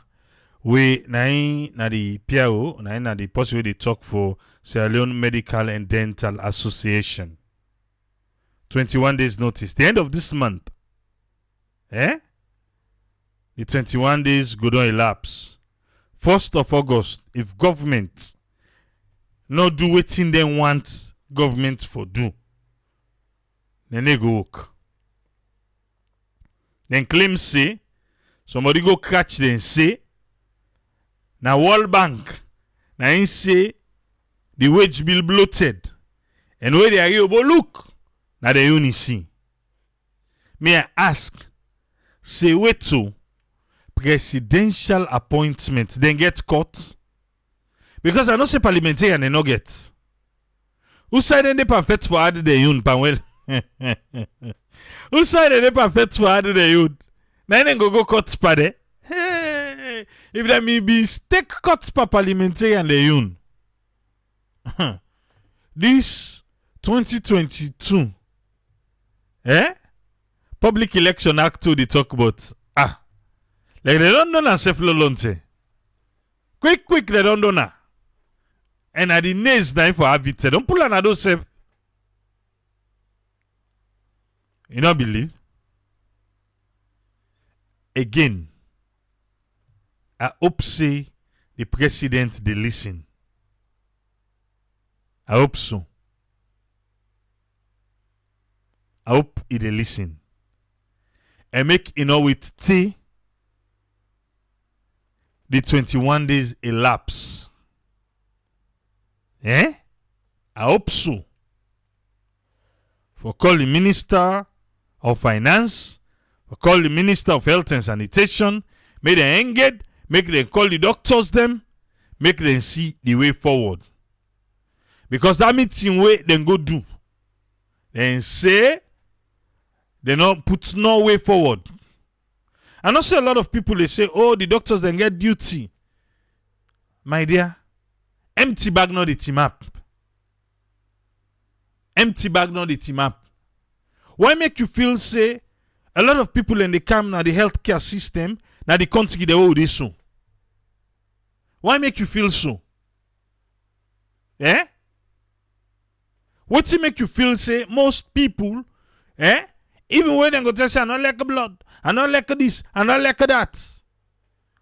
[SPEAKER 1] We na the PRO, na the possible they talk for Sierra Leone Medical and Dental Association. 21 days notice. The end of this month. The 21 days go down elapse. 1st of August, if government no do wetin they want government for do, then they go work. Then claim say, somebody go catch them say, now World Bank, now he say, the wage bill bloated. And where they are here, but look, now they only see. May I ask, say wait to presidential appointment, then get caught? Because I know say parliamentarian they no get. Who said they perfect for added the yun, Panwell? Who said they perfect for added the yun? Now they go cut spade. Hey, if that may be stake cut per parliamentarian the yun. This 2022 Public Election Act 2 they talk about like they don't know na self lolonte. Quick they don't know na. And at the next time for have it. Don't pull another self. You don't believe? Again, I hope say the president they listen. I hope so. I hope he they listen. And make with the 21 days elapse. I hope so. For call the Minister of Finance, for call the Minister of Health and Sanitation, make them engage, make them call the doctors them, make them see the way forward. Because that meeting way then go do. Then say they not put no way forward. And also a lot of people they say, oh, the doctors then get duty. My dear, empty bag not the team up. Empty bag not the team up. Why make you feel say a lot of people in the camp now the healthcare system now the country they will this so? Why make you feel so? What make you feel say most people, even when they go to say I don't like blood, I don't like this, I don't like that.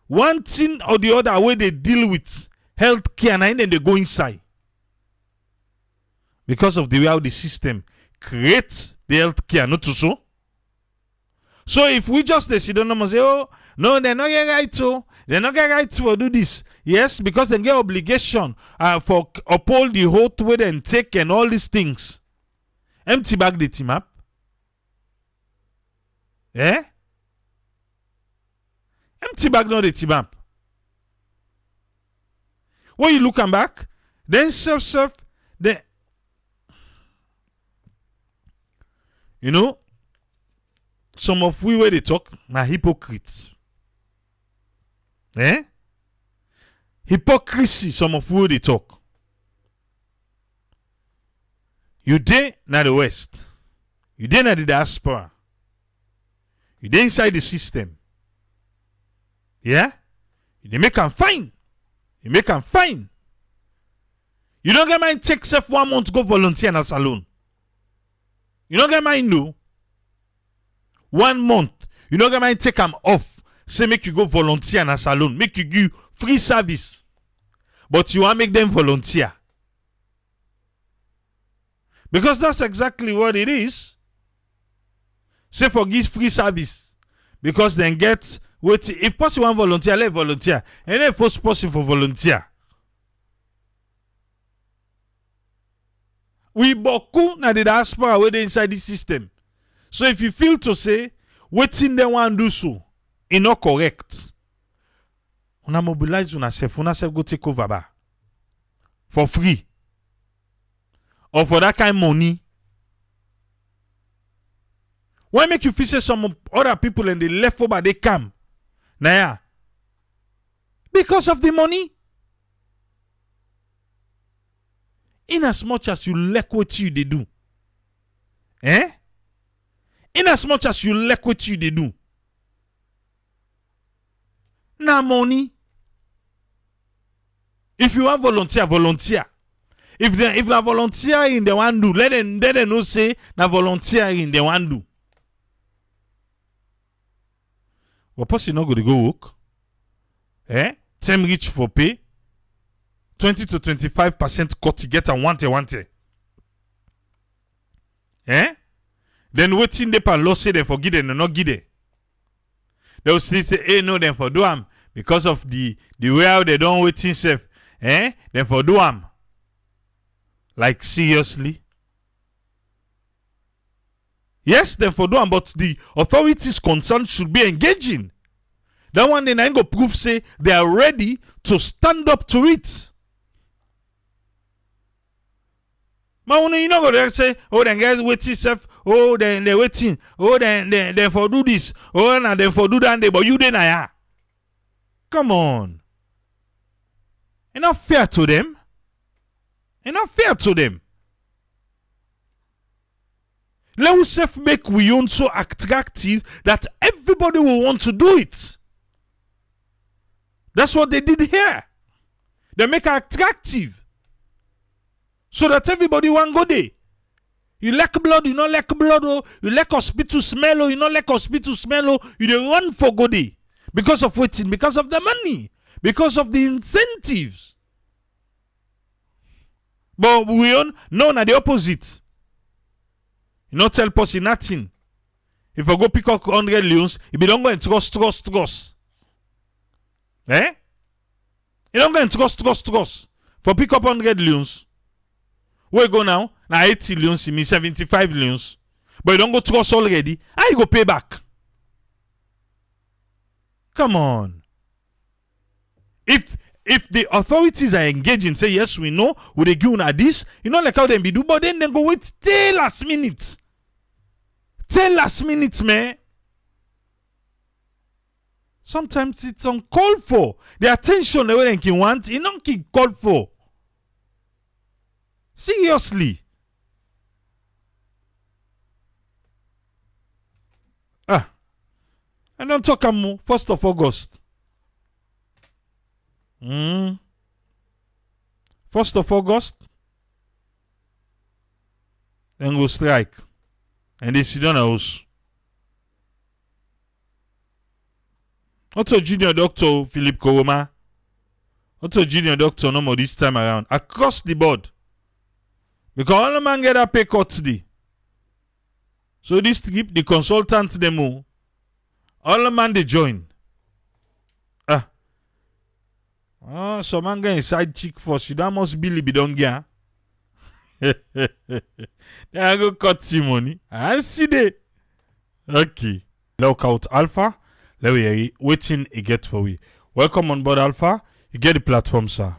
[SPEAKER 1] One thing or the other way they deal with healthcare and then they go inside. Because of the way how the system creates the healthcare, not to so. So if we just sit down and say, oh, no, they're not getting right to, they're not getting right to do this. Yes, because they get obligation for uphold the oath with and take and all these things. Empty bag the team up. Empty bag not the tibamp. When you look back, then self, then you know, some of we where they talk na hypocrites. Hypocrisy, some of we they talk. You dey na the West. You dey na the diaspora. You dey inside the system. Yeah? You make them fine. You make them fine. You don't get mind take self 1 month go volunteer in a salon. You don't get mind no. 1 month. You don't get mind take them off. Say make you go volunteer in a salon. Make you give free service. But you want to make them volunteer. Because that's exactly what it is. Say for give free service. Because then get wait. If person want volunteer, let volunteer. And then force person for volunteer. We boku na the diaspora where they inside the system. So if you feel to say waiting they want do so, it not correct. Una mobilize una self go take over ba for free. Or for that kind of money. Why make you feel say some other people and they left over they come? Naya. Because of the money. In as much as you like what you they do. In as much as you like what you they do. Na money. If you want volunteer, volunteer. If na volunteer in the one do, let them know say na volunteer in the one do. What person not going to go work? Time reach for pay. 20 to 25% cut to get a want. Then waiting they pan law say they forgive them and not give them. They will still say, hey, no, then for do am because of the way how they don't waiting safe. Then for do am. Like seriously? Yes, then for do am, but the authorities concerned should be engaging. That one then I go prove say they are ready to stand up to it. But when you know go say, oh, then guys waiting self, oh, then they waiting, oh, then for do this, oh, and then for do that, but you then I. Come on. It's not fair to them. It's not fair to them. Let us self make we own so attractive that everybody will want to do it. That's what they did here. They make it attractive. So that everybody want go there. You like blood, you not like blood, oh. You like hospital smell, oh. You not like hospital smell, oh. You don't run for go there. Because of waiting, because of the money, because of the incentives. But we own none are the opposite. You not tell person nothing. If I go pick up 100 leons, if you don't go and trust. You don't go and trust. For pick up 100 leons. Where you go now? Now 80 leons, you mean 75 leons. But you don't go trust already. How you go pay back? Come on. If the authorities are engaging, say yes, we know, we they give una this, you know like how them be do, but then go wait till last minute. Till last minute, man. Sometimes it's uncalled for. The attention the way they can want, it not called for. Seriously. I don't talk about 1st of August. 1st of August. Then go strike. And they sit down house. Also junior doctor Philip Koroma. Also junior doctor no more this time around. Across the board. Because all the man get a pay cut today. So this trip, the consultant demo, all the man they join. Some man get inside chick first. You that must be libidongia. Then I go cut some money. I see that. Okay. Lockout Alpha. Let we hear waiting a get for we. Welcome on board, Alpha. You get the platform, sir.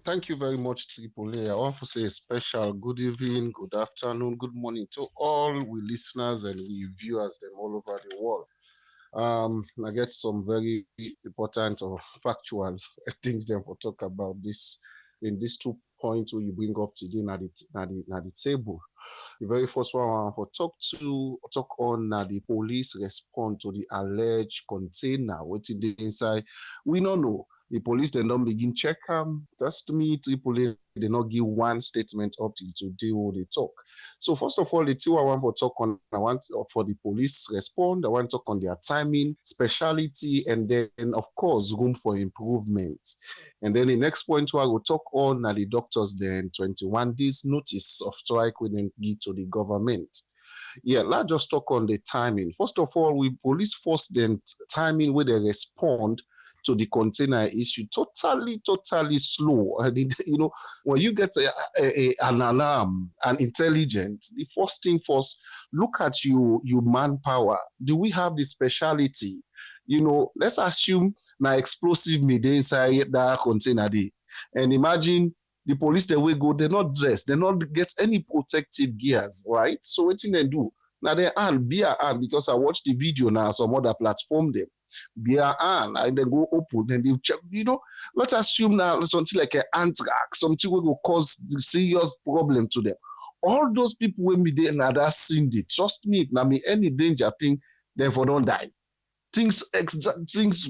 [SPEAKER 5] Thank you very much, Triple A. I want to say a special good evening, good afternoon, good morning to all we listeners and we viewers them all over the world. I get some very important or factual things them for talk about this in these 2 points where you bring up today na the table. The very first one I want to talk on the police respond to the alleged container waiting the inside. We don't know. The police then don't begin check Just me, Triple they not give one statement up till today when they talk. So first of all, the two I want to talk on, I want for the police respond, I want to talk on their timing, speciality, and then of course room for improvement. And then the next point I will talk on the doctors then 21 days notice of strike we then give to the government. Yeah, let's just talk on the timing. First of all, we police force then timing where they respond to the container issue totally slow. And when you get an alarm, an intelligence, the first thing first, look at your manpower. Do we have the speciality? Let's assume now explosive made inside that container there. And imagine the police they will go, they're not dressed, they not get any protective gears, right? So what they do? Now they be a because I watched the video now some other platform them. Beer and then go open, then they check, let's assume now something like an anthrax, something will cause the serious problem to them. All those people will be there and that seen it. Trust me, now me any danger thing, therefore don't die. Things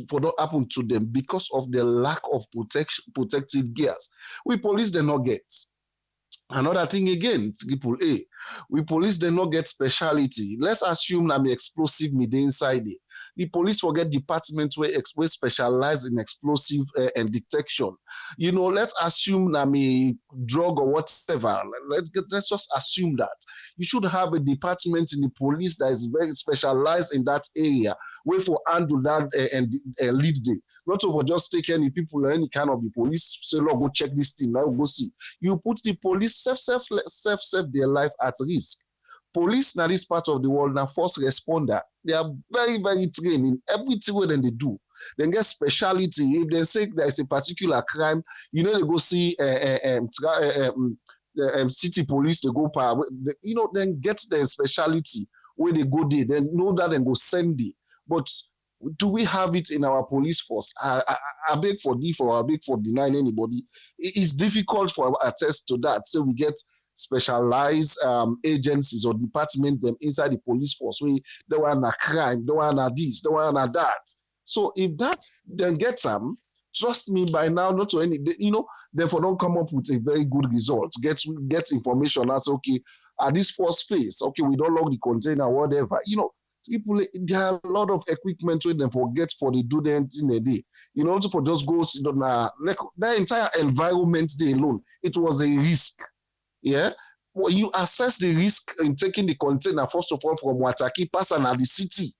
[SPEAKER 5] for don't happen to them because of the lack of protective gears. We police they not get. Another thing again, Triple A, we police they not get speciality. Let's assume that me explosive me the inside it. The police forget department where specialize in explosive and detection. Let's assume that me drug or whatever. Let's just assume that you should have a department in the police that is very specialized in that area, where for handle that and lead them. Not for just take any people or any kind of the police say, "Look, go check this thing now, go see." You put the police self their life at risk. Police now this part of the world now first responder. They are very trained in everything what they do. They get speciality. If they say there is a particular crime, they go see city police. They go then get their speciality where they go there. Then know that and go send it. But do we have it in our police force? I beg for I beg for denying anybody. It's difficult for attest to that. So we get specialized agencies or departments them inside the police force. They want a crime, they want a this, they want a that. So if that then get them, trust me, by now not to any, therefore don't come up with a very good result. Get information as okay, at this first phase, okay, we don't lock the container, whatever. People, there are a lot of equipment where they forget for the do the in a day. Also for just go like that entire environment day alone, it was a risk. Yeah. Well, you assess the risk in taking the container, first of all, from Wataki, pass and at the city.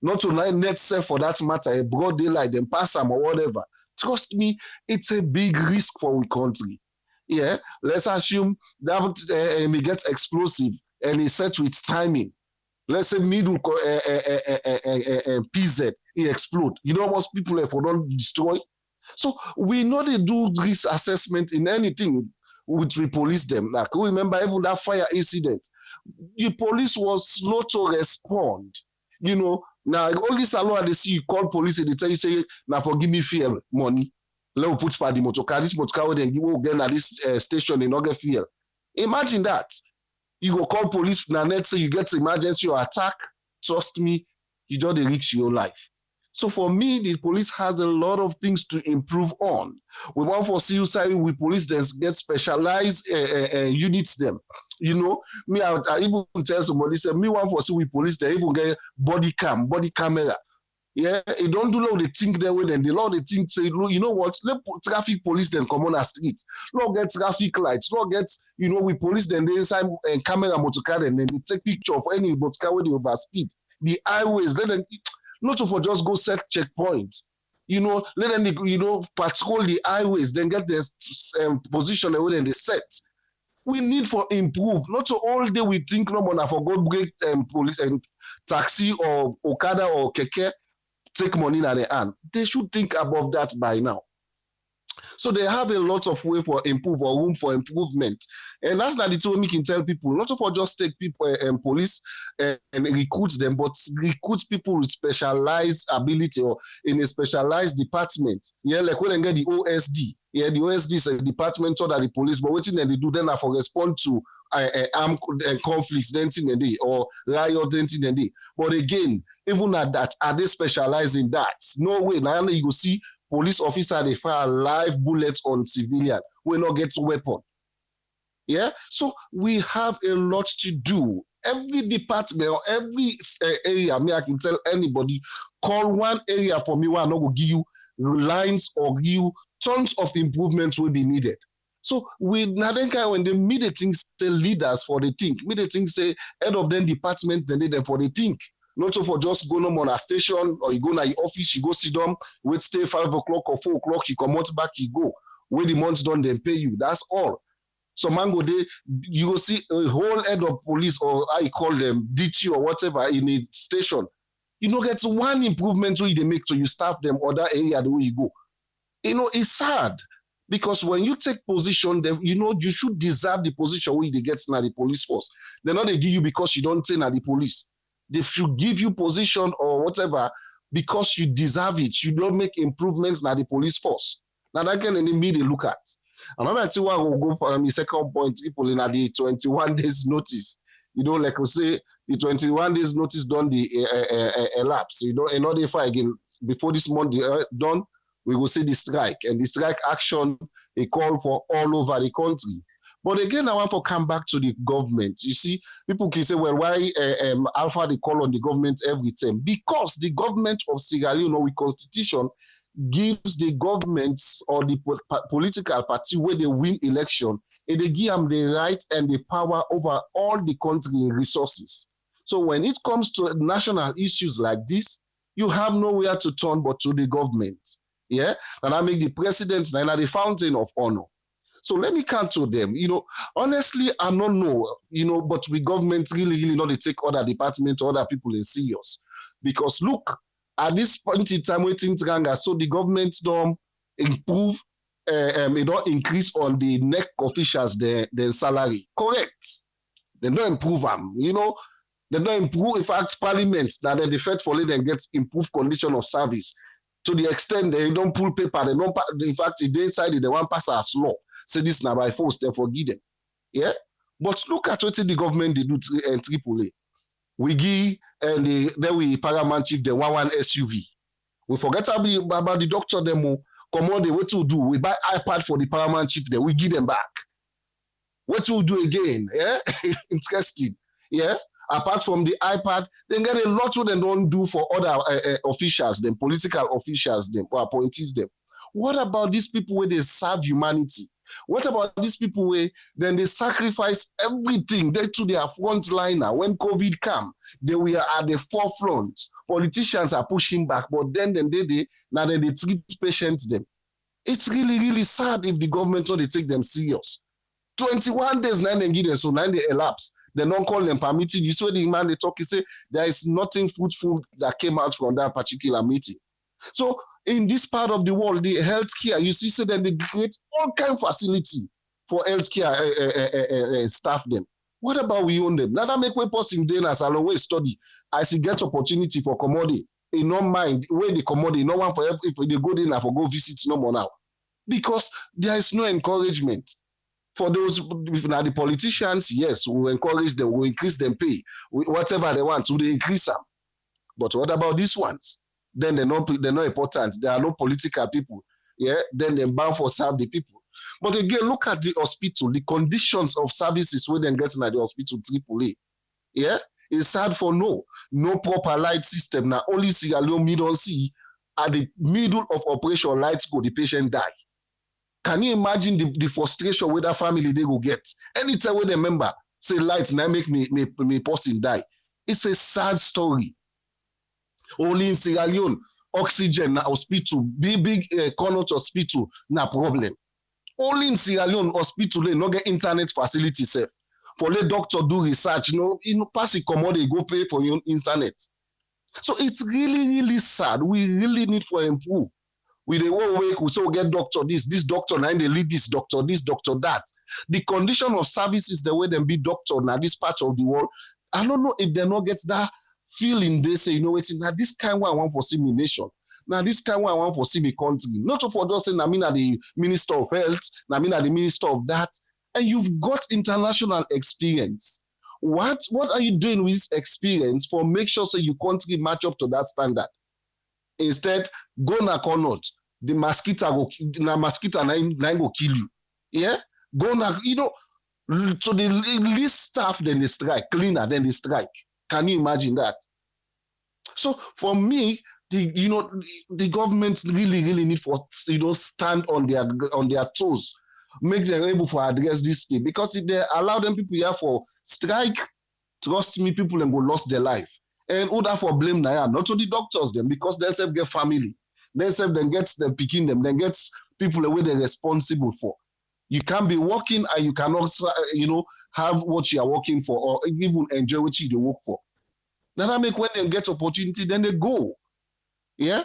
[SPEAKER 5] Not to net self for that matter, a broad daylight, then pass them or whatever. Trust me, it's a big risk for our country. Yeah. Let's assume that it gets explosive and it's set with timing. Let's say middle PZ, it explode. Most people if we don't destroy. So we know they do risk assessment in anything which we police them. Like remember even that fire incident, the police was slow to respond. Now all this alone they see you call police and they tell you say now forgive me fuel money. Let me put for the motor car. This motor car then you will get at this station in not get fuel. Imagine that. You go call police now let's say you get emergency or attack. Trust me, you don't reach your life. So for me, the police has a lot of things to improve on. We want for suicide, we police get specialized units them. Me I even tell somebody say me want for see we police they even get body camera. Yeah, you don't do all the think that way, then the law they think say, you know what, let traffic police then come on the street. Not get traffic lights, not get, we police then they inside camera motor car and then they take picture of any motor car when they overspeed. The highways, let them not for just go set checkpoints. Let them patrol the highways, then get their position and then they set. We need for improve. Not so all day we think no more for go break police and taxi or Okada or Keke take money in their hand. They should think above that by now. So they have a lot of way for improve or room for improvement. And that's not the thing we can tell people. Not for just take people and police and recruit them, but recruit people with specialized ability or in a specialized department. Yeah, like when they get the OSD. Yeah, the OSD is a department other the police, but what thing they do then for respond to armed conflicts, then or riot, then. But again, even at that, are they specialized in that? No way. Now you go see police officer they fire live bullets on civilian. We not get weapon. Yeah, so we have a lot to do. Every department or every area, I can tell anybody, call one area for me. One, I will give you lines or give you tons of improvements will be needed. So with Nadenka, when they meet the things, say leaders for the think, meet the things, say head of them departments, they need them for the think. Not so for just going on a station or you go to your office, you go sit down, wait, stay 5 o'clock or 4 o'clock, you come out back, you go. When the month's done, they pay you. That's all. So Mango Day, you will see a whole head of police or I call them DT or whatever in a station. You know, get one improvement where they make so you staff them or that area the way you go. You know, it's sad because when you take position, then you know you should deserve the position where they get in the police force. They're not they give you because you don't say na the police. They should give you position or whatever because you deserve it. You don't make improvements in the police force. Now that can any media look at. Another thing I will go for the second point, people in the 21 days notice. You know, like we say, the 21 days notice done the elapse. You know, another if again before this month done, we will see the strike and the strike action a call for all over the country. But again, I want to come back to the government. You see, people can say, well, why Alpha they call on the government every time? Because the government of Sierra Leone with constitution gives the governments or the political party where they win election, and they give them the right and the power over all the country resources. So when it comes to national issues like this, you have nowhere to turn but to the government. Yeah, and I make the president now the fountain of honor. So let me come to them. You know, honestly, I don't know, you know, but we government really not to take other departments, other people in serious. Because look, at this point in time, waiting so the government don't improve, they don't increase on the neck officials their salary. Correct. They don't improve them, you know. They don't improve, in fact, parliament, that they defect for them gets improved condition of service. To the extent they don't pull paper, they don't, in fact, if they decided they want pass as law. Say this now by force, they forgive them. Yeah? But look at what the government they do in AAA. We give and then we paramount chief the 1 SUV. We forget about the doctor demo. Come on, what to do? We buy iPad for the paramount chief, then we give them back. What to do again? Yeah? Interesting. Yeah? Apart from the iPad, they get a lot what they don't do for other officials, them political officials, them or appointees them. What about these people where they serve humanity? What about these people where then they sacrifice everything they to their frontliner when COVID came? They were at the forefront. Politicians are pushing back, but then they treat patients them. It's really sad if the government don't take them serious. 21 days now they give them, so now they elapse. They don't call them permitted. You saw the man they talk, he say there is nothing fruitful that came out from that particular meeting. So in this part of the world, the healthcare, you see, that they create all kind of facility for healthcare staff them. What about we own them? Now that make way possible then as I always study, as you get opportunity for commodity, in no mind where the commodity, no one for if they go in and for go visit no more now. Because there is no encouragement. For those, if not the politicians, yes, we'll encourage them, we'll increase them pay, whatever they want, so they increase them. But what about these ones? Then they're not important. There are no political people. Yeah, then they're bound for serve the people. But again, look at the hospital, the conditions of services where they're getting at the hospital AAA. Yeah, it's sad for no proper light system. Now only Sierra Leone don't see at the middle of operation lights go, the patient die. Can you imagine the frustration with that family they will get? Anytime when they member say lights now make me person die. It's a sad story. Only in Sierra Leone, oxygen na hospital, big Connaught hospital na problem. Only in Sierra Leone hospital they no get internet facility safe. for let doctor do research, pass it commodity, go pay for your internet. So it's really, really sad. We really need to improve. We the whole week we so get doctor this doctor, and they lead this doctor that. The condition of service is the way them be doctor now this part of the world. I don't know if they not get that feeling. They say, it's now this kind of I want for see me nation. Now this kind of I want for see me country. Not for just saying I mean at the Minister of Health, I mean at the Minister of that, and you've got international experience. What are you doing with this experience for make sure so your country match up to that standard? Instead, go na not the mosquito go kill you. Yeah, go na so the least staff then they strike, cleaner then they strike. Can you imagine that? So for me, the government really need for stand on their toes, make them able to address this thing, because if they allow them people here for strike, trust me, people then go lost their life. And who for blame Naya? Not to the doctors them, because they self get family. They self then gets them picking them, then gets people away they're responsible for. You can't be working and you cannot have what you are working for or even enjoy what you work for. Then that make when they get opportunity, then they go. Yeah?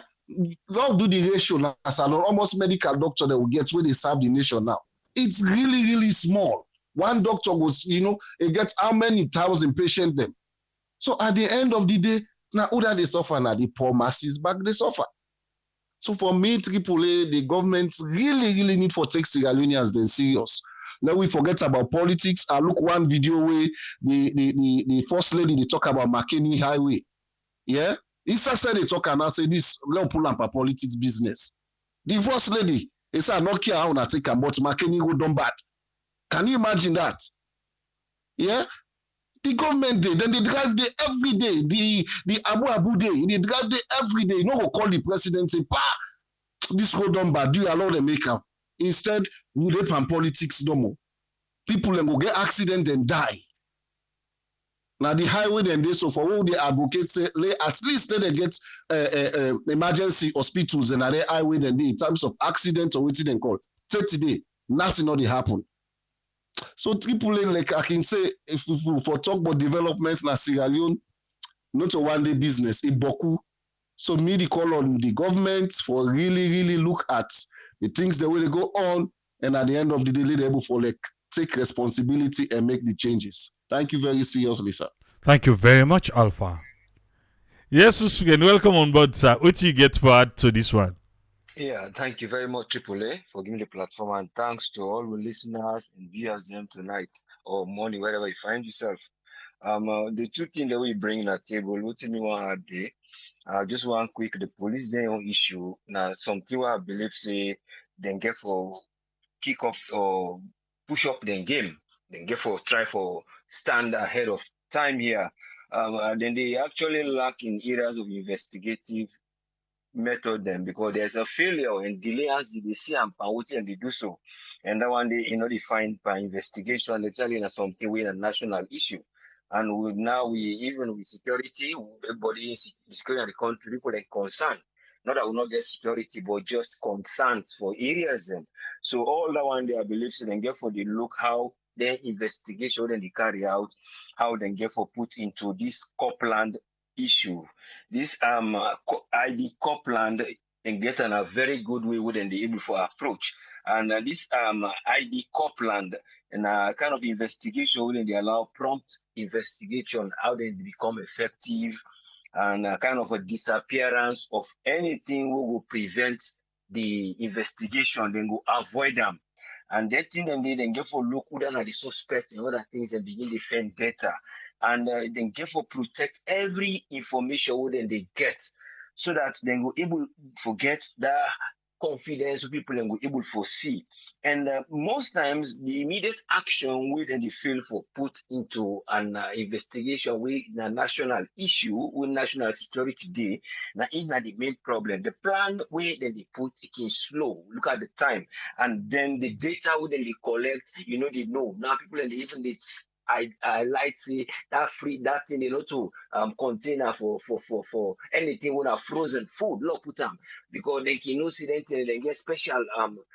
[SPEAKER 5] Don't do the ratio now as an almost medical doctor that will get where they serve the nation now. It's really, really small. One doctor goes, it gets how many thousand patients them. So at the end of the day, now who that they suffer now, the poor masses back they suffer. So for me, AAA, the government really need for take Sierra Leoneans then serious. Now we forget about politics. I look one video where the first lady they talk about McKinney Highway. Yeah? Instead said they talk and I say this, let's pull up a politics business. The first lady, they say I not care how I take but McKinney go done bad. Can you imagine that? Yeah? The government day, then they drive there every day. The Abu day, they drive there every day. You know, go call the president say, "Pa, this go done bad. Do you allow them make up?" Instead, we rape and politics no more. People then go get accident and die. Now the highway then they so for all the advocates say at least they get emergency hospitals and other highway then they in terms of accident or what they call 30 days, nothing not happen. So AAA, like I can say, if we for talk about development in Sierra Leone, not a one-day business, it boku. So me the call on the government for really look at the things that will go on, and at the end of the day, they're able for take responsibility and make the changes. Thank you very seriously, sir.
[SPEAKER 1] Thank you very much, Alpha. Yes, Susugen, welcome on board, sir. What do you get for add to this one?
[SPEAKER 6] Yeah, thank you very much, AAA, for giving the platform, and thanks to all the listeners and viewers them tonight or morning, wherever you find yourself. The two things that we bring on the table, what me want to do, just one quick, the police they on issue. Now, something what I believe say then get for kick off or push up the game, then get for try for stand ahead of time here. Then they actually lack in areas of investigative method them, because there's a failure and delay as they see and they do so. And that one they they find by investigation actually in something with a national issue. And we even with security, everybody security in the country, people are concerned. Not that we not get security, but just concerns for areas then. So all that one they I believe so then get for the look how their investigation then they carry out, how they get for put into this Copland issue. This ID Copland and get on a very good way wouldn't be able for approach. And this ID Copland and a kind of investigation wouldn't they allow prompt investigation, how they become effective, and a kind of a disappearance of anything who will prevent the investigation, then go avoid them. And that thing then they then get for look who then are the suspect and other things and begin to defend better. And then get for protect every information who then they get, so that then go able forget that confidence people and go able to foresee. And most times the immediate action we then they feel for put into an investigation with the national issue with national security day. Now is not the main problem. The plan where then they put it in slow. Look at the time, and then the data when they collect. They know now people and they even they. I like say that free that thing to container for anything with a frozen food. Look put them because they can see that they get special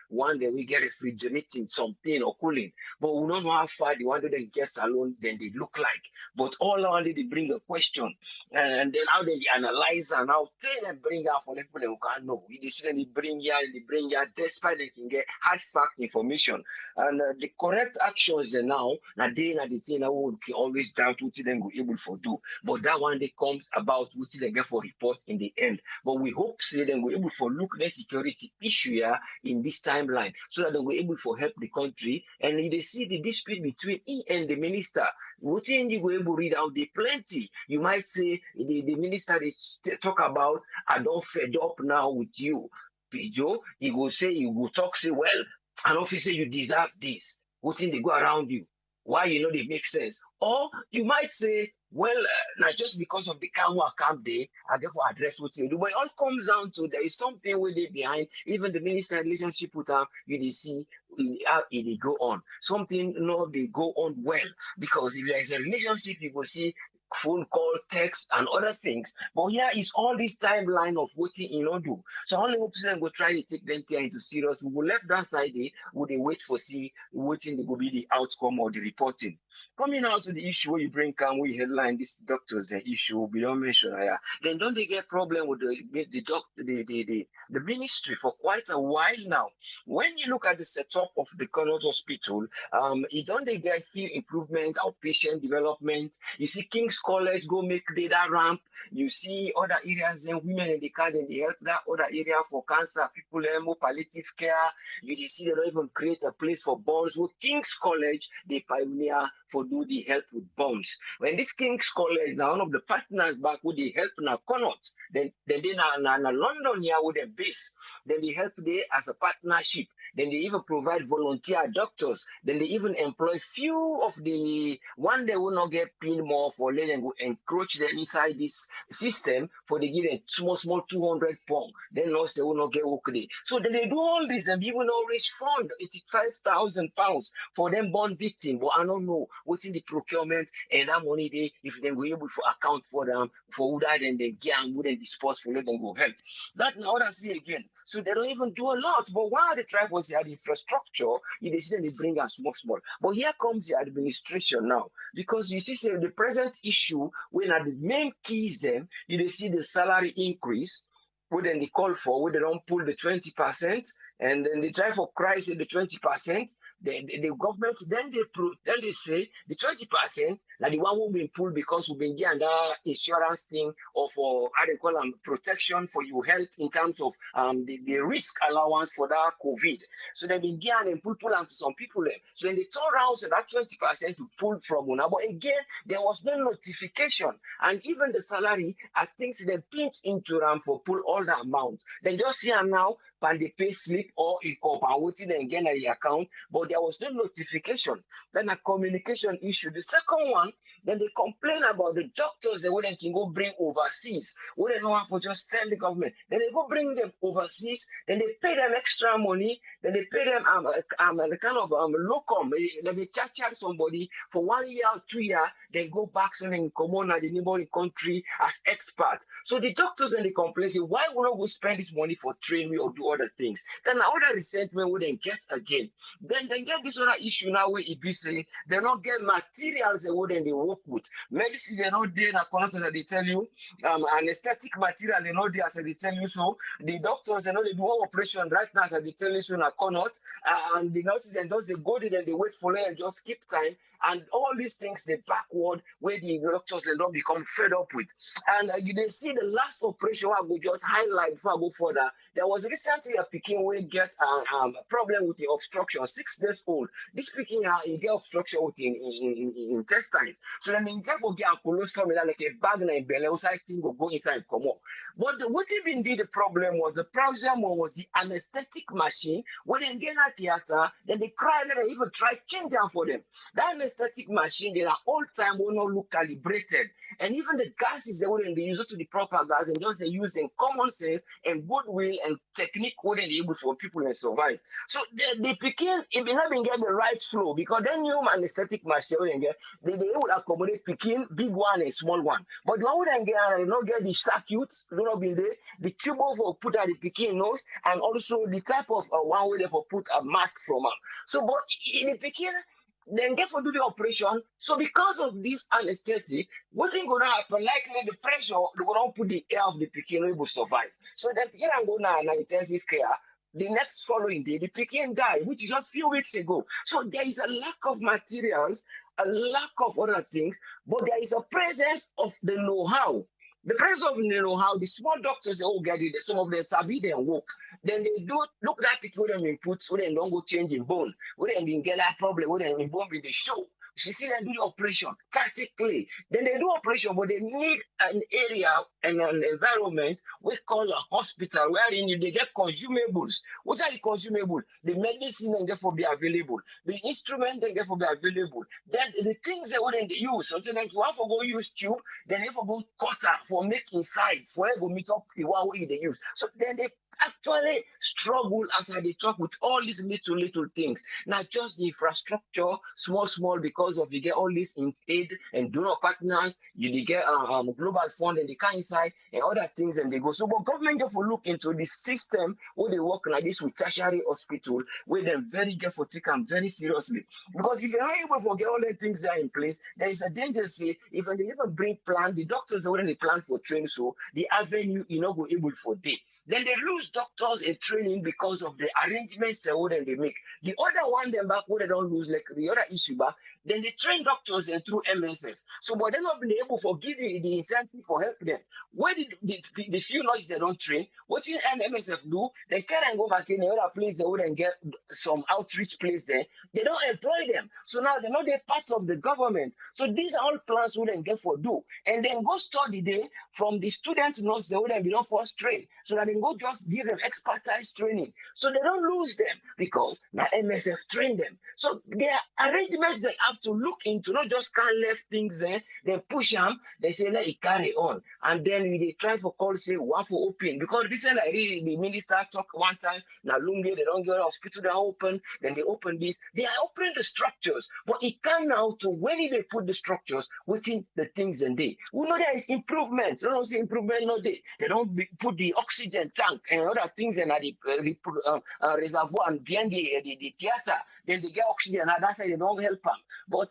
[SPEAKER 6] one day we get refrigerating something or cooling, but we don't know how far the one that they get salon then they look like. But all around they bring a question, and then how they analyze and how they bring out for the people who can't know. They bring here, despite they can get hard fact information. And the correct actions now they the thing that we can always doubt what they go able for do. But that one they comes about what they get for report in the end. But we hope say then we're able for look the security issue here in this timeline so that they were able for help the country. And they see the dispute between he and the minister. What thing you go able to read out the plenty. You might say the minister they talk about I don't fed up now with you. Pedro, he will say, he will talk, say, well, an officer, you deserve this. What thing they go around you? Why they make sense? Or you might say, well, not just because of the camp day, I therefore address what you do. But it all comes down to there is something where they behind, even the minister relationship with them, you see how they go on. Something they go on well. Because if there is a relationship, you will see phone call, text, and other things. But here is all this timeline of what do. So only hope them go try to take them into serious. We will left that side there, would they wait for see waiting will be the outcome or the reporting. Coming out to the issue where you bring can we headline this doctors and issue we don't mention here. Then don't they get problem with the ministry for quite a while now. When you look at the setup of the current hospital, it don't they get few improvement, outpatient development. You see King's College go make data ramp. You see other areas and women in the car and they help that other area for cancer, people more palliative care. You see they don't even create a place for burns. With King's College, they pioneer for do the help with burns. When this King's College now one of the partners back with the help now Connaught, then they na London here with the base. Then they help there as a partnership. Then they even provide volunteer doctors. Then they even employ few of the one they will not get paid more for letting them go encroach them inside this system for they give them small 200 pounds. Then also they will not get work there. So then they do all this and people not reach fund 85,000 pounds for them born victim. But I don't know what's in the procurement and that money they if they were able to account for them for who that and they get and wouldn't dispose for let them go help. That now I see again. So they don't even do a lot. But why they try for the infrastructure, you decide they bring us small. But here comes the administration now. Because you see the present issue when at the main keys them, you see the salary increase, where then they call for, where they don't pull the 20%, and then they try for Christ the 20%. The government then they say the 20% like the one who been pulled because we've been getting that insurance thing or for how they call them protection for your health in terms of the risk allowance for that COVID. So they've been getting and pull onto some people. So then they turn around so that 20% to pull from one. But again, there was no notification. And even the salary, I think they pinch into them for pull all the amount. Then just see them now, and they pay slip or if waiting and again at the account, but there was no notification. Then a communication issue. The second one, then they complain about the doctors they wouldn't can go bring overseas. We don't know how to just tell the government. Then they go bring them overseas, then they pay them extra money, then they pay them the kind of locum, then they charge somebody for 1 year or 2 years, they go back so they come on at the neighboring country as expert. So the doctors and the complain say, why would not go spend this money for training or do other things? Then other resentment would then get again. Then they get this other issue now where it be say they not get materials they wouldn't they work with. Medicine they're not there as they tell you, anesthetic material they're not there as they tell you so. The doctors they know they do one operation right now as they tell you so na Connaught, and the nurses and those they go there and they wait for them and just skip time and all these things they backward where the doctors they don't become fed up with. And you they see the last operation I go just highlight before I go further. There was recently a Peking where get a problem with the obstruction, 6 days old. This Peking he get obstruction with in intestines. So then in therefore get a colostrum like a bag in belly outside thing go inside come up. But what even did the problem was the anesthetic machine. When they get a theater, then they cry and they even try change down for them. That anesthetic machine, they are all time will not look calibrated. And even the gases they wouldn't be used to the proper gas and just they use in common sense and goodwill and technique wouldn't be able to people and survive. So the Pekin, if you not been get the right flow, because then new anesthetic machine they would accommodate Pekin, big one and small one. But the one wouldn't get they not get the circuits, they not be there, the tube for put at the Pekin nose, and also the type of one way they for put a mask from her. So but in the Pekin, then therefore do the operation. So because of this anesthetic, what's going to happen? Likely the pressure, they will put the air of the Pekin will survive. So then Pekin and go now in intensive care. The next following day, the Pekin died, which is just a few weeks ago. So there is a lack of materials, a lack of other things, but there is a presence of the know-how. The presence of the know-how, the small doctors, they all get it. Some of them sabi them work. Then they do look at it with them inputs, when they don't go change in bone, when they get that problem, when they bone with the show. You see them do the operation tactically. Then they do operation, but they need an area and an environment we call a hospital, wherein they get consumables. What are the consumables? The medicine and therefore be available. The instrument and therefore be available. Then the things they wouldn't use. Something like you have to go use tube, then they for go cutter for making size, for go meet up the one way they use. So then they actually struggle as they talk with all these little things. Not just the infrastructure, small, because of you get all this in aid and donor partners, you get global fund and the kind inside and other things and they go. So but government have to look into the system where they work like this with tertiary hospital, where they very careful take them very seriously. Because if you're not able to get all the things that are in place, there is a danger say if they even bring plan, the doctors already plan for training, so the avenue you not go able for day. Then they lose doctors in training because of the arrangements they make. The other one, them back where they don't lose, like the other issue back, then they train doctors through MSF. So, but they're not been able to give the incentive for help them. Where did the few nurses they don't train, what did MSF do? They can go back in the other place, they wouldn't get some outreach place there. They don't employ them. So now they're not the part of the government. So these are all plans wouldn't get for do. And then go study there from the students nurse, they wouldn't be not first trained. So that they go just give them expertise training. So they don't lose them because now MSF train them. So there are arrangements they have to look into, not just can't left things there, then push them, they say let it carry on. And then they try for call, say, what for open. Because recently I read the minister talk one time, now Lungi, they don't get hospital, they open, then they open this. They are opening the structures, but it can now to when they put the structures within the things and they. We know there is improvement. They don't see improvement, no they. They don't put the oxygen tank and other things in the reservoir and behind the theater. Then they get oxygen and that's why they don't help them. But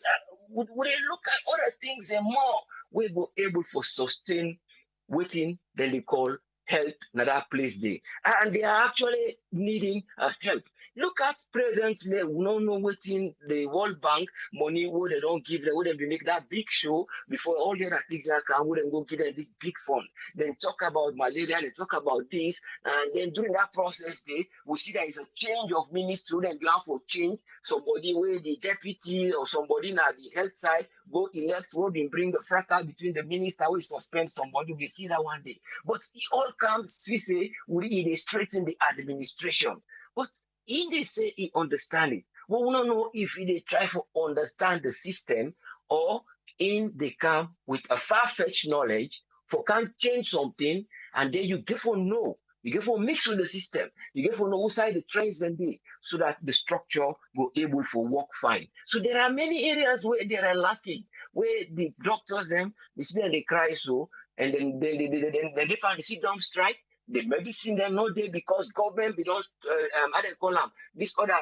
[SPEAKER 6] would they look at other things and more, we go able for sustain waiting, then they call help in that place there. And they are actually needing help. Look at presently, we don't know waiting the World Bank money where they don't give them, where they make that big show before all the other things that come, where they go give them this big fund. Then talk about malaria, they talk about this, and then during that process, we see there is a change of ministry, then you have to change somebody where the deputy or somebody now the health side go elect, will bring the fracas between the minister, we suspend somebody, we see that one day. But it all comes, we say, we straighten the administration. But in they say he understand it. We don't know if they try to understand the system or in they come with a far-fetched knowledge for can change something and then you get to know. You get to mix with the system. You get to know what side the trends and be so that the structure will able to work fine. So there are many areas where they are lacking, where the doctors they see them they cry so, and then they find the sit down strike. The medicine they're not there because government because how they call them this other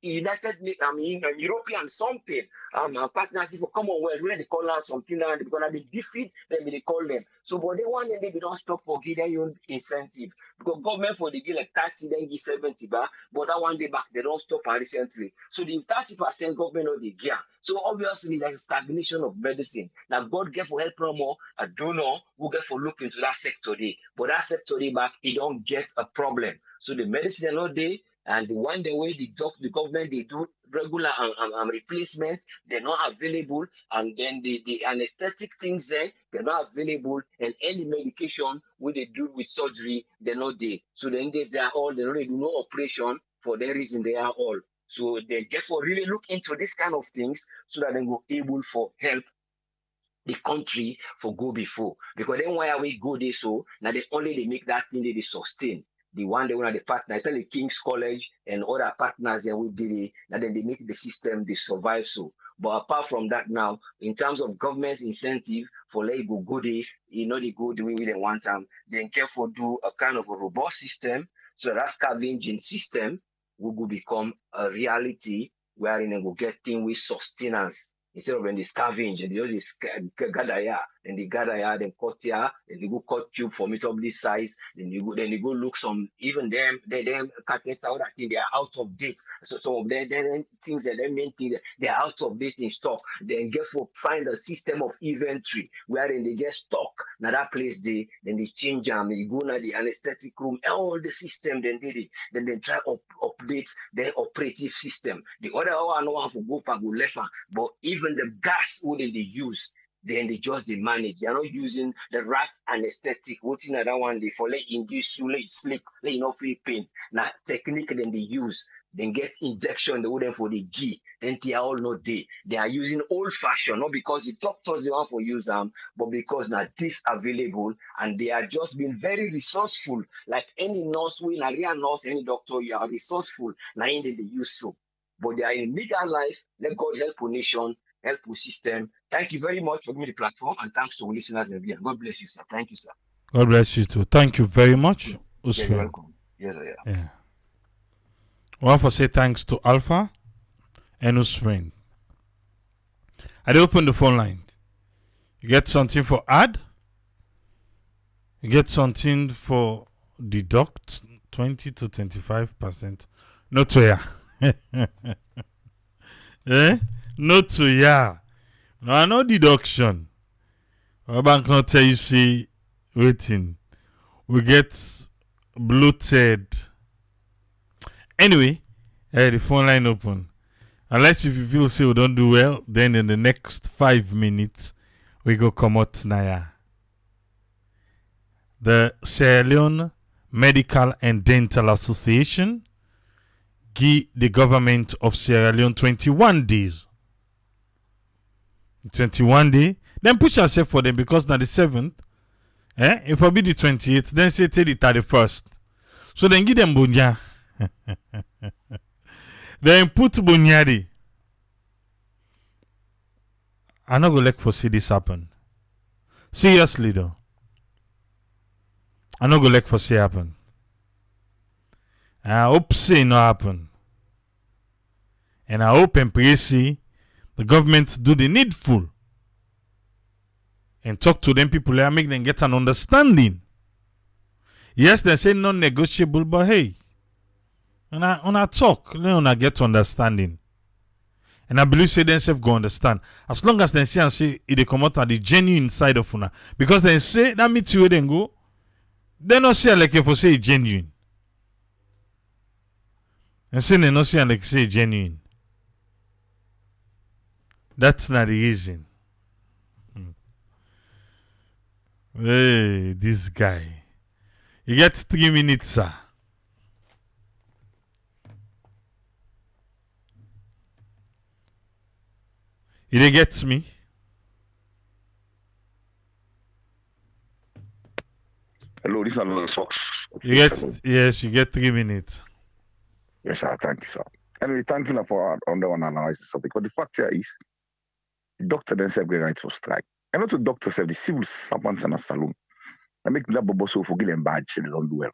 [SPEAKER 6] United European something partnership for Commonwealth where they call them something and they're gonna be defeat then they call them. So but they want them they don't stop for giving you incentive because government for they give like 30 then give 70 back, but that one day back they don't stop recently. So the 30% government of the gear. So obviously there's stagnation of medicine. Now God get for help no more, a donor who get for look into that sector day. But that sector day back, it don't get a problem. So the medicine are not there, and the one the way the government they do regular replacements, they're not available, and then the anesthetic things there, they're not available, and any medication when they do with surgery, they're not there. So then they are all they don't do no operation for the reason they are all. So they just for really look into this kind of things so that they will able for help the country for go before. Because then why we go there so now they only they make that thing they sustain. the one they want the partner, especially King's College and other partners, and we did it, and then they make the system they survive so. But apart from that now, in terms of government's incentive for let go go they, they go the way they want them, then careful do a kind of a robust system so that scavenging system will become a reality wherein they will get things with sustenance. Instead of when they scavenge and they just gather here, then they gather here, then cut here, then they go cut tube for metably size, then they go look some even them carpets out that thing they are out of date. So some of them things that they main things they are out of date in stock. Then get for find a system of inventory wherein they get stock. Now that place then they change them, they go now the anesthetic room, all the system then did it. Then they try update their operative system. The other one no one for go for go left, but even the gas wouldn't they use, then they manage. They are not using the right anesthetic. What's in that one they for let induce you, let sleep, let you not feel pain. Now technique then they use, then get injection the wooden for the ghee. Then they are all not there. They are using old fashioned, not because the doctors they want for use them, but because now this available and they are just being very resourceful. Like any nurse, we a real nurse, any doctor, you are resourceful. Now they use so. But they are in legal life. Let God help our nation, help our system. Thank you very much for giving me the platform, and thanks to our listeners and viewers. God bless you, sir. Thank you, sir.
[SPEAKER 1] God bless you too. Thank you very much,
[SPEAKER 6] Yeah, you're welcome. Yes, sir.
[SPEAKER 1] Yeah. I want to say thanks to Alpha and Usfrain. I open the phone line. You get something for ad. You get something for deduct 20 to 25%. No to ya. No to ya. No deduction. Our bank not tell you see waiting. We get bloated. Anyway, the phone line open. Unless if you feel say we don't do well, then in the next 5 minutes we go come out naya. The Sierra Leone Medical and Dental Association give the government of Sierra Leone 21 days. 21 days. Then push yourself for them because now the 7th. If I be the 28th, then say till the 31st. So then give them bunya. Then put bunyadi. I'm not going to let for see this happen. Seriously though. I'm not going to let for see happen. I hope say no happen. And I hope and pray see the government do the needful and talk to them people and make them get an understanding. Yes, they say non-negotiable, but hey, when I talk, when I get understanding. And I believe say themselves go understand. As long as they say and say it they come out at the genuine side of una. Because they say that means where they go, they not say like if you say genuine. And say they not say like say genuine. That's not the reason. Hey, this guy. You get 3 minutes, sir. You get me?
[SPEAKER 7] Hello, this is another source.
[SPEAKER 1] You get yes, you get 3 minutes.
[SPEAKER 7] Yes, sir. Thank you, sir. Anyway, thank you for on the one analysis of it. Because the fact here is the doctor themselves going right for strike. And not the doctors have the civil servants and a saloon. I make that bubble so forget them bad, so they don't do well.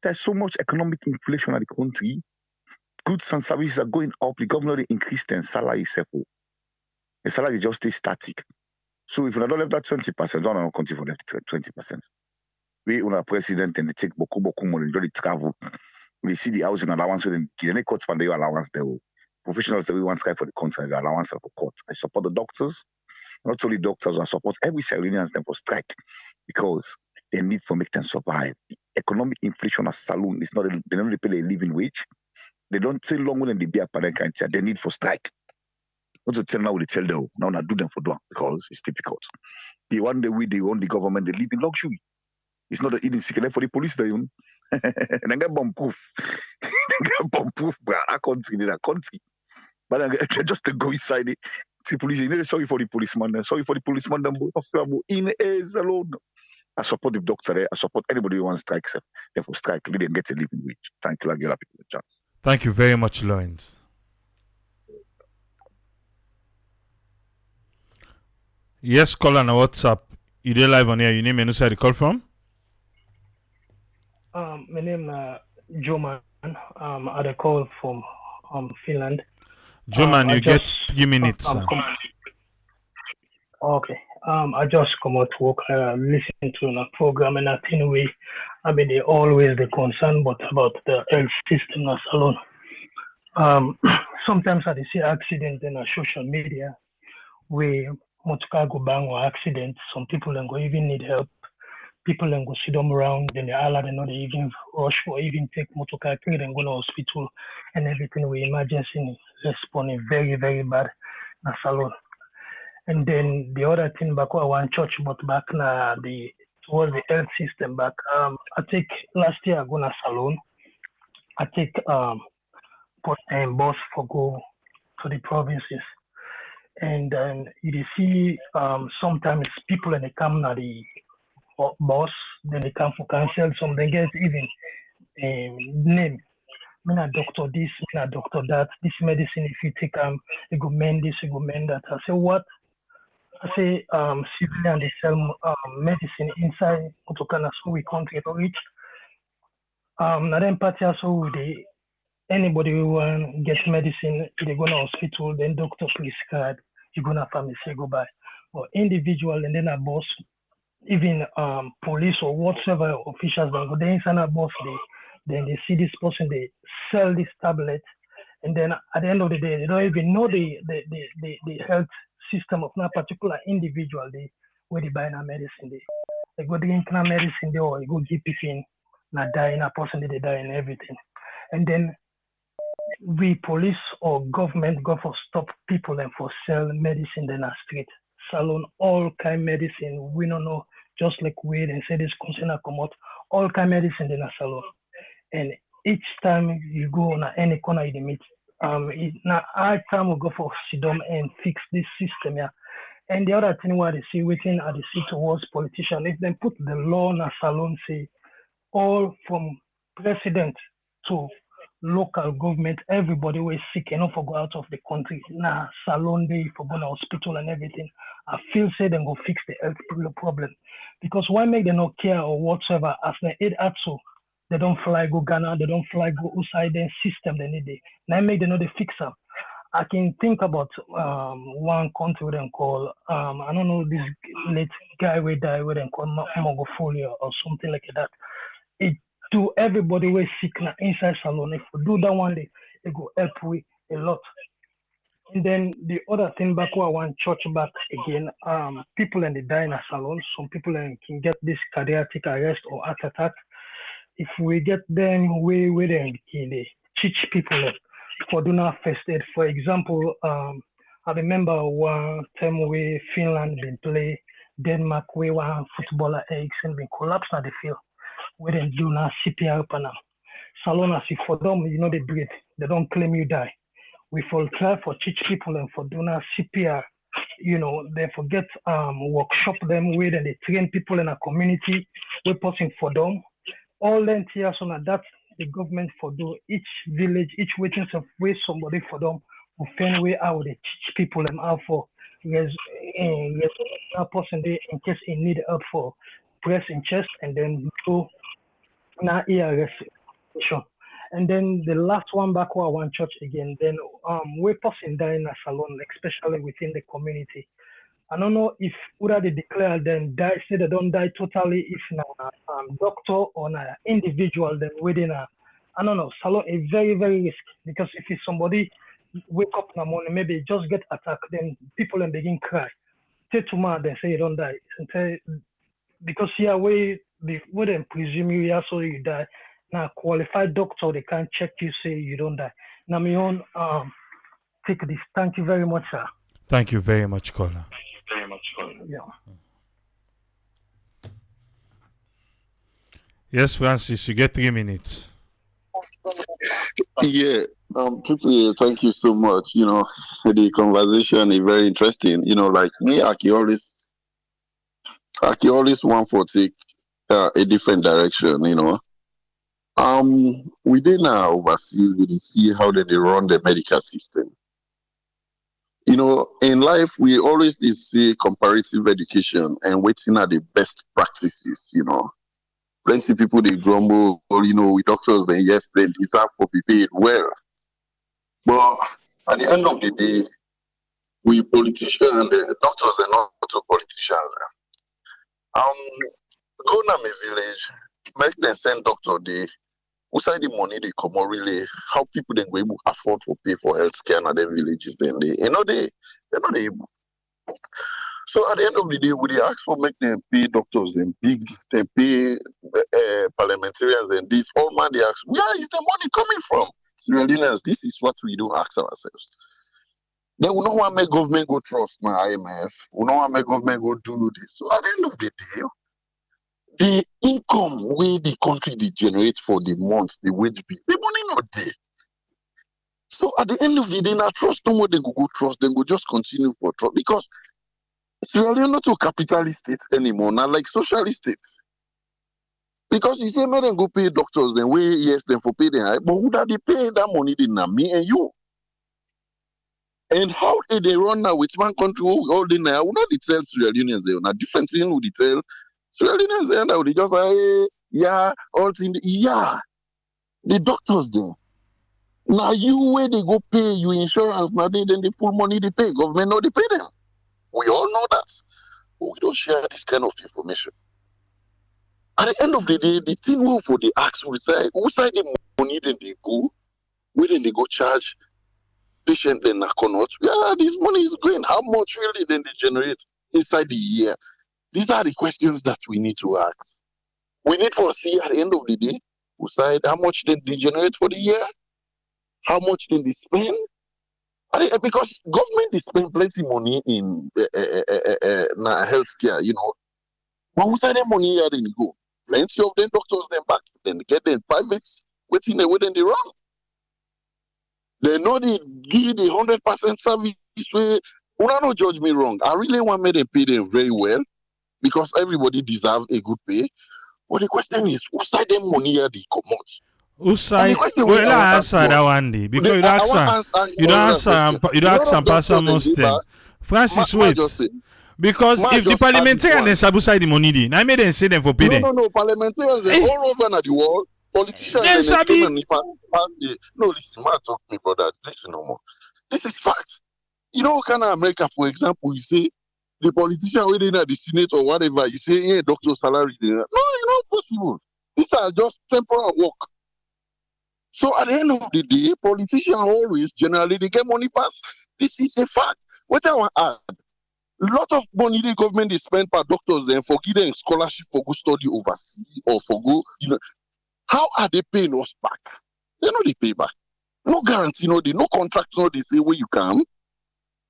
[SPEAKER 7] There's so much economic inflation in the country. Goods and services are going up. The government they increase their salary itself. The salary just stay static. So if you don't have that 20%, don't continue for that 20%. We on our president and they take boku money, they travel. We see the housing allowance when they cut from the allowance there. Professionals that we want to for the country, the allowance for court. I support the doctors, not only doctors, I support every Sierra Leonean them for strike because they need to make them survive. The economic inflation as saloon is not they don't really pay a living wage. They don't tell long when they be a parent can't they need for strike. Not to tell now they tell them now not do them for them because it's difficult. The one day we they own the government, they live in luxury. It's not the eating secret for the police they own. And they get bomb proof. They get bomb proof, but I country in that country. But they just go inside it. The police, sorry for the policeman. Sorry for the policeman. In is alone. I support the doctor there. I support anybody who wants to strike. Therefore, strike. Let them get a living wage. Thank you. I'll give people a chance.
[SPEAKER 1] Thank you very much, Lawrence. Yes, call on WhatsApp. You dey live on here. Your name and who the call from?
[SPEAKER 8] My name is Joman. I dey call from Finland.
[SPEAKER 1] Joman, you get 3 minutes.
[SPEAKER 8] Okay. I just come out to work, listen to the program, and I think they always the concern, but about the health system as alone. Sometimes I see accident in social media where motor go bang or accident. Some people then go even need help. People then go sit them around, then they not even rush or even take motor car, then go to hospital and everything. We emergency responding very, very bad. That's alone. And then the other thing back I want church, but back now towards the health system back. I think last year I go to salon. I take bus for go to the provinces, and then you see sometimes people when they come to the bus, then they come for cancel. Some they get even name. Me na doctor this, me na doctor that. This medicine if you take you go mend this, you go mend that. I say what? I say civilian they sell medicine inside Otokana, so we can't get reach. Now then party also they anybody who want get medicine, they go to hospital, then doctor prescribe, you go to pharmacy, go buy. Or individual and then a boss, even police or whatever officials that go there inside a boss, then they see this person, they sell this tablet, and then at the end of the day, they don't even know the health system of that particular individual where they buy a medicine. They go drink a medicine there or they go give people na die in a person they die and everything. And then we police or government go for stop people and for sell medicine in a street. Salon all kind medicine. We don't know, just like we and say this concern come out, all kind medicine in a salon. And each time you go on any corner you meet, now our time we go for sit down and fix this system, yeah. And the other thing what they see waiting at the see towards politicians, if they put the law in a salon, say all from president to local government, everybody was sick enough for go out of the country. Nah, salon day for go to hospital and everything. I feel say they go fix the health problem. Because why make them not care or whatsoever as they aid so they don't fly go Ghana, they don't fly go outside their system they need it. Now make them know they fix them. I can think about one country they call I don't know this late guy we die where they call Mogofolia or something like that. It to everybody who is sick now inside salon. If we do that one day, it go help we a lot. And then the other thing back where I want church back again, people in the die in a salon, some people can get this cardiac arrest or heart attack. If we get them way they teach people for do not first aid. For example, I remember one time where Finland been play Denmark where one footballer eggs and been collapsed at the field. Where they do now CPR panel. Salon as if for them, they breathe. They don't claim you die. We for try for teach people and for do now CPR. They forget workshop them where they train people in a community. We're posting for them. All them tears on that the government for do each village, each waiting of way somebody for them who find way how they teach people them how for yes person they in case they need help for press in chest and then go now ear respiration. And then the last one back where I want church again, then we person die in a salon, especially within the community. I don't know if whether they declare them die, say they don't die totally if na doctor or an individual then within I don't know, salon is very, very risky because if it's somebody wake up in the morning, maybe just get attacked, then people then begin cry. Say tomorrow they say you don't die. Because here we wouldn't presume you here so you die. Now qualified doctor they can't check you say you don't die. Now my own take this. Thank you very much, sir.
[SPEAKER 1] Thank you very much, caller.
[SPEAKER 8] Yeah.
[SPEAKER 1] Yes, Francis, you get 3 minutes.
[SPEAKER 9] Yeah, people, thank you so much. The conversation is very interesting. Like me, I can always want for take a different direction, we did now oversee, we did see how they run the medical system. In life, we always did see comparative education and waiting at the best practices, Plenty people, they grumble, with doctors, then yes, they deserve to be paid well. But at the end of the day, we politicians and the doctors are not politicians. Go na my village, make them send doctor there. Outside the money they come out really, how people then go able afford to pay for healthcare in their villages then they're not able. So at the end of the day, we they ask for make them pay doctors, them pay parliamentarians and this all man they ask, where is the money coming from? Sierra Leoneans, this is what we do ask ourselves. Then we don't want to make government go trust my IMF. We don't want to make government go do this. So at the end of the day, the income where the country they generate for the months, the wage bill, the money not there. So at the end of the day, now trust no more, they go trust, then go just continue for trust. Because Sierra Leone not a capitalist state anymore, not like socialist states. Because if you make them go pay doctors, then we yes, then for pay them, but who that they pay that money, then na me and you. And how did they run now with one country all the now? We not tell Sierra Leoneans they are different thing who they tell Sierra Leoneans they now they just say yeah, all thing yeah. The doctors then. Now you where they go pay you insurance, now then they pull money they pay. Government no they pay them. We all know that. But we don't share this kind of information. At the end of the day, the thing will for the ask will say who side the money then they go, where then they go charge patient then cannot. Yeah, this money is going. How much really then they generate inside the year? These are the questions that we need to ask. We need to see at the end of the day, who side how much then they generate for the year, how much then they spend. Because government they spend plenty money in healthcare, But who side that money here then they go? Plenty of them doctors then back, then they get them privates, waiting away then they run. They know they give the 100% service way. Well, don't judge me wrong. I really want me to pay them very well because everybody deserves a good pay. But the question is, who side them money here they come out?
[SPEAKER 1] Who side? Well, I answer that one day because you don't ask some person most time. Francis, wait. Because if the parliamentarians and sabu side the money, then I made them say them for pay them.
[SPEAKER 9] No, parliamentarians all over the world. Politicians
[SPEAKER 1] Then Sabi.
[SPEAKER 9] No, listen, man, talk to me, brother. Listen no more. This is fact. Kind of America, for example, you say the politician within the Senate or whatever, you say, yeah, doctor salary there. No, it's not possible. These are just temporary work. So at the end of the day, politicians always generally they get money pass. This is a fact. What I want to add, a lot of money the government they spend per doctors then for giving scholarship for go study overseas or for go, how are they paying us back? They know they pay back. No guarantee, no contract, they say where you come.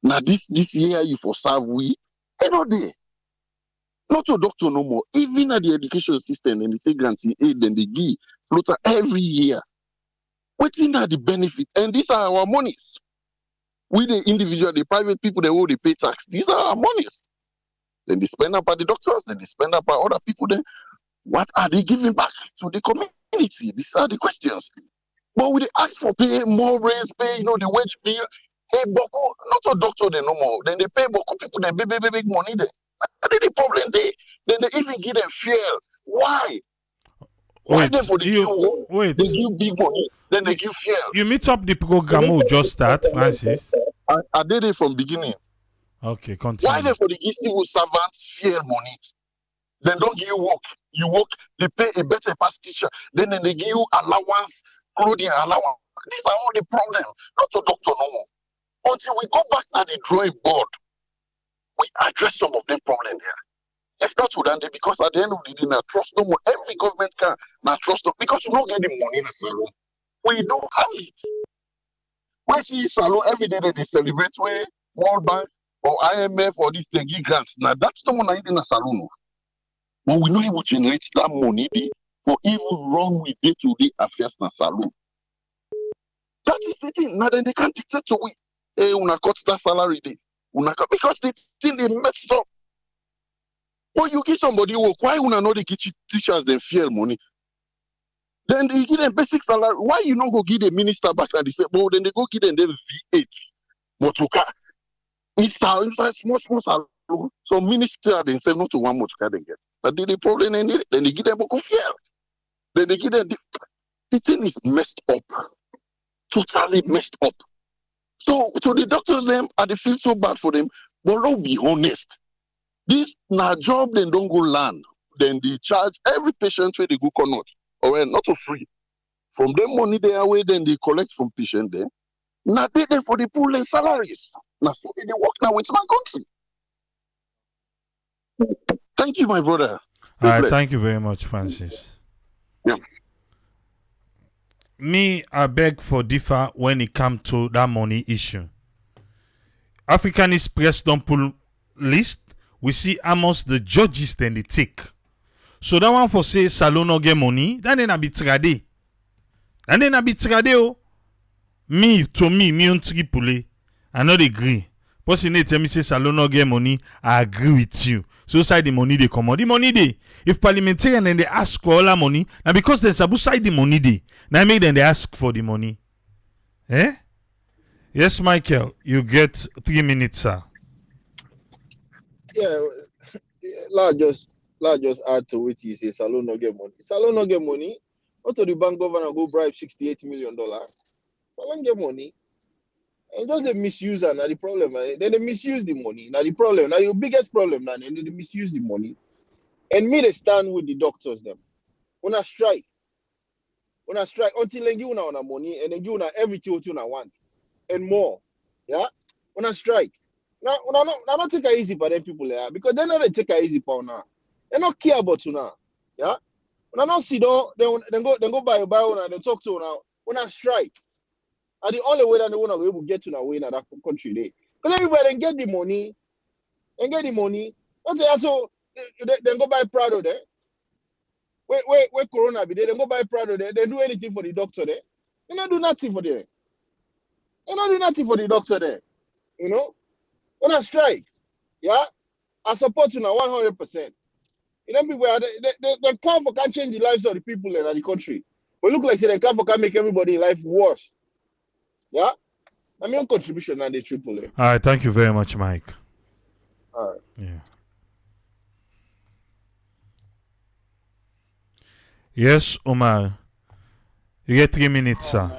[SPEAKER 9] Now this year you for serve we. They know they. Not a doctor no more. Even at the education system, and they say guarantee aid, then they give floater every year. Waiting at the benefit, and these are our monies. We the individual, the private people, they will pay tax. These are our monies. Then they spend up by the doctors, then they spend up by other people. Then what are they giving back to the community? These are the questions. But we ask for pay more raise pay, the wage bill. Hey, Boko, not a doctor they no more. Then they pay Boko people, then big money there. And then the problem then they even give them fuel. Why? Why then for the
[SPEAKER 1] wait.
[SPEAKER 9] They give big money, then they give fuel.
[SPEAKER 1] You meet up the program who just start, Francis.
[SPEAKER 9] I did it from beginning.
[SPEAKER 1] Okay, continue.
[SPEAKER 9] Why then for the civil servants fuel money? Then don't give you work. You work, they pay a better past teacher. Then they give you allowance, clothing allowance. These are all the problems. Not to doctor no more. Until we go back to the drawing board, we address some of them problems here. If not to them, because at the end of the day, now trust no more. Every government can now trust no because you don't get the money in the salon. We don't have it. When see salon every day they celebrate where World Bank or IMF or this they give grants. Now that's the money in the salon. But we know it will generate that money for even run with day-to-day affairs in the salon. That is the thing. Now then they can't dictate to we. Hey, una cut that salary day. Because they think they messed up. But you give somebody work, why una know they give teachers them fair money? Then you give them basic salary. Why you not go give the minister back and they say, well, then they go give them V8. Motoka. Inside small salary. So minister they say not to one motoka they get. But the problem then they give them book fair. Then they give them the thing is messed up. Totally messed up. So the doctors them they feel so bad for them. But let's be honest. This na job they don't go land. Then they charge every patient where they go cannot. Or not for free. From them money they away, then they collect from patient there. Now they there for the pool and salaries. Now so they work now with my country. Thank you, my brother.
[SPEAKER 1] All right, thank you very much, Francis.
[SPEAKER 9] Yeah.
[SPEAKER 1] Me, I beg for differ when it comes to that money issue. Africanist press don't pull list. We see amongst the judges then they take. So that one for say salon no get money, that then a bit trade. And then a bit trade oh. Me on Tripoli, I not agree. But si tell me say salon no get money, I agree with you. So side the money they come out. The money they. If parliamentarian then they ask for all that money, now because there's a side the money they. Now make them they ask for the money. Eh? Yes, Michael, you get 3 minutes, sir.
[SPEAKER 10] Yeah, let's just add to what you say. Salon no get money. Salon no get money. What the bank governor go bribe $68 million? Salon get money. And just the misuse and the problem. Then they misuse the money. Now the problem. Now your biggest problem now. Then they misuse the money. And me they stand with the doctors them. When I strike until they give una money and then give una everything what you want and more. Yeah. When I strike. Now not take it easy for them people there because they know they take it easy for now. They not care about you now. Yeah. When I not see down, then go buy una, then talk to una. When I strike. And the only way that they want to be able to get to that way in that country there. Because everybody then get the money. What's it? So then go buy Prado there. Where Corona be there, then go buy Prado there. They do anything for the doctor there. They not do nothing for them. They not do nothing for the doctor there. You know? When I strike, yeah, I support you now 100%. You know, people they can't change the lives of the people in the country. But look like they can't make everybody's life worse. Yeah? I mean, contribution and the triple.
[SPEAKER 1] All right, thank you very much, Mike.
[SPEAKER 10] All right.
[SPEAKER 1] Yeah. Yes, Omar. You get 3 minutes, sir.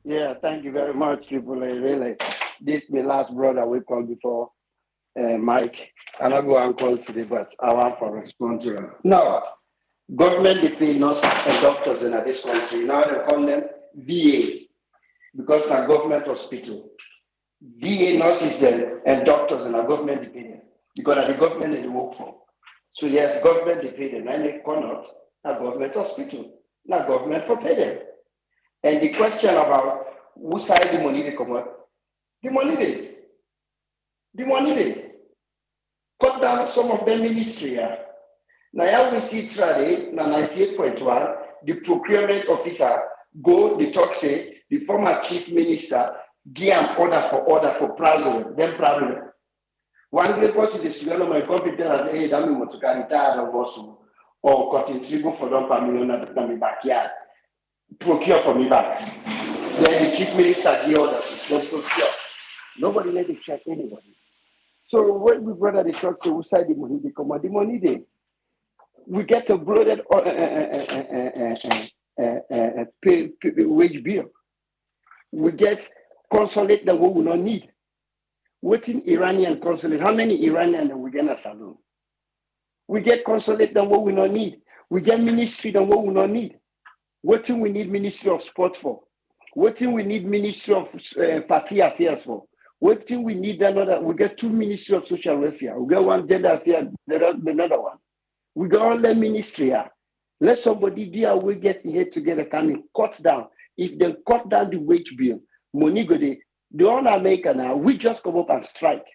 [SPEAKER 11] Yeah, thank you very much, Triple A. Really, this is my last brother we called before, Mike. I'm not going to call today, but I want to respond to him. No, government they pay nurses and doctors in this country. Now they call them VA because they're government hospital. VA nurses then and doctors and our government they pay them because the government they work for. So yes, government they pay them. And they cannot a government hospital, not government for pay them. And the question about who side the money they come out, the money they cut down some of the ministry. Now we see today, now 98.1, the procurement officer go the talk say the former chief minister give an order for president, then president. One great person the Sierra Leone my computer and say, hey, that means to carry tired of us or cutting trigo for them per million at my backyard. Procure for me back. Then the chief minister give orders, let's procure. Nobody let it check anybody. So when we brother the talk to who side the money they come out, the money they we get a bloated wage bill. We get consulate that we will not need. Waiting Iranian consulate, how many Iranian we get a salon? We get consulate that we will not need. We get ministry that we will not need. What thing we need Ministry of Sport for? What thing we need Ministry of Party Affairs for? What thing we need another? We get 2 Ministry of Social Welfare. We got 1 Gender Affairs, another one. We got all the ministry here. Let somebody be our way getting here together can cut down. If they cut down the wage bill, money go there. The one America now, we just come up and strike.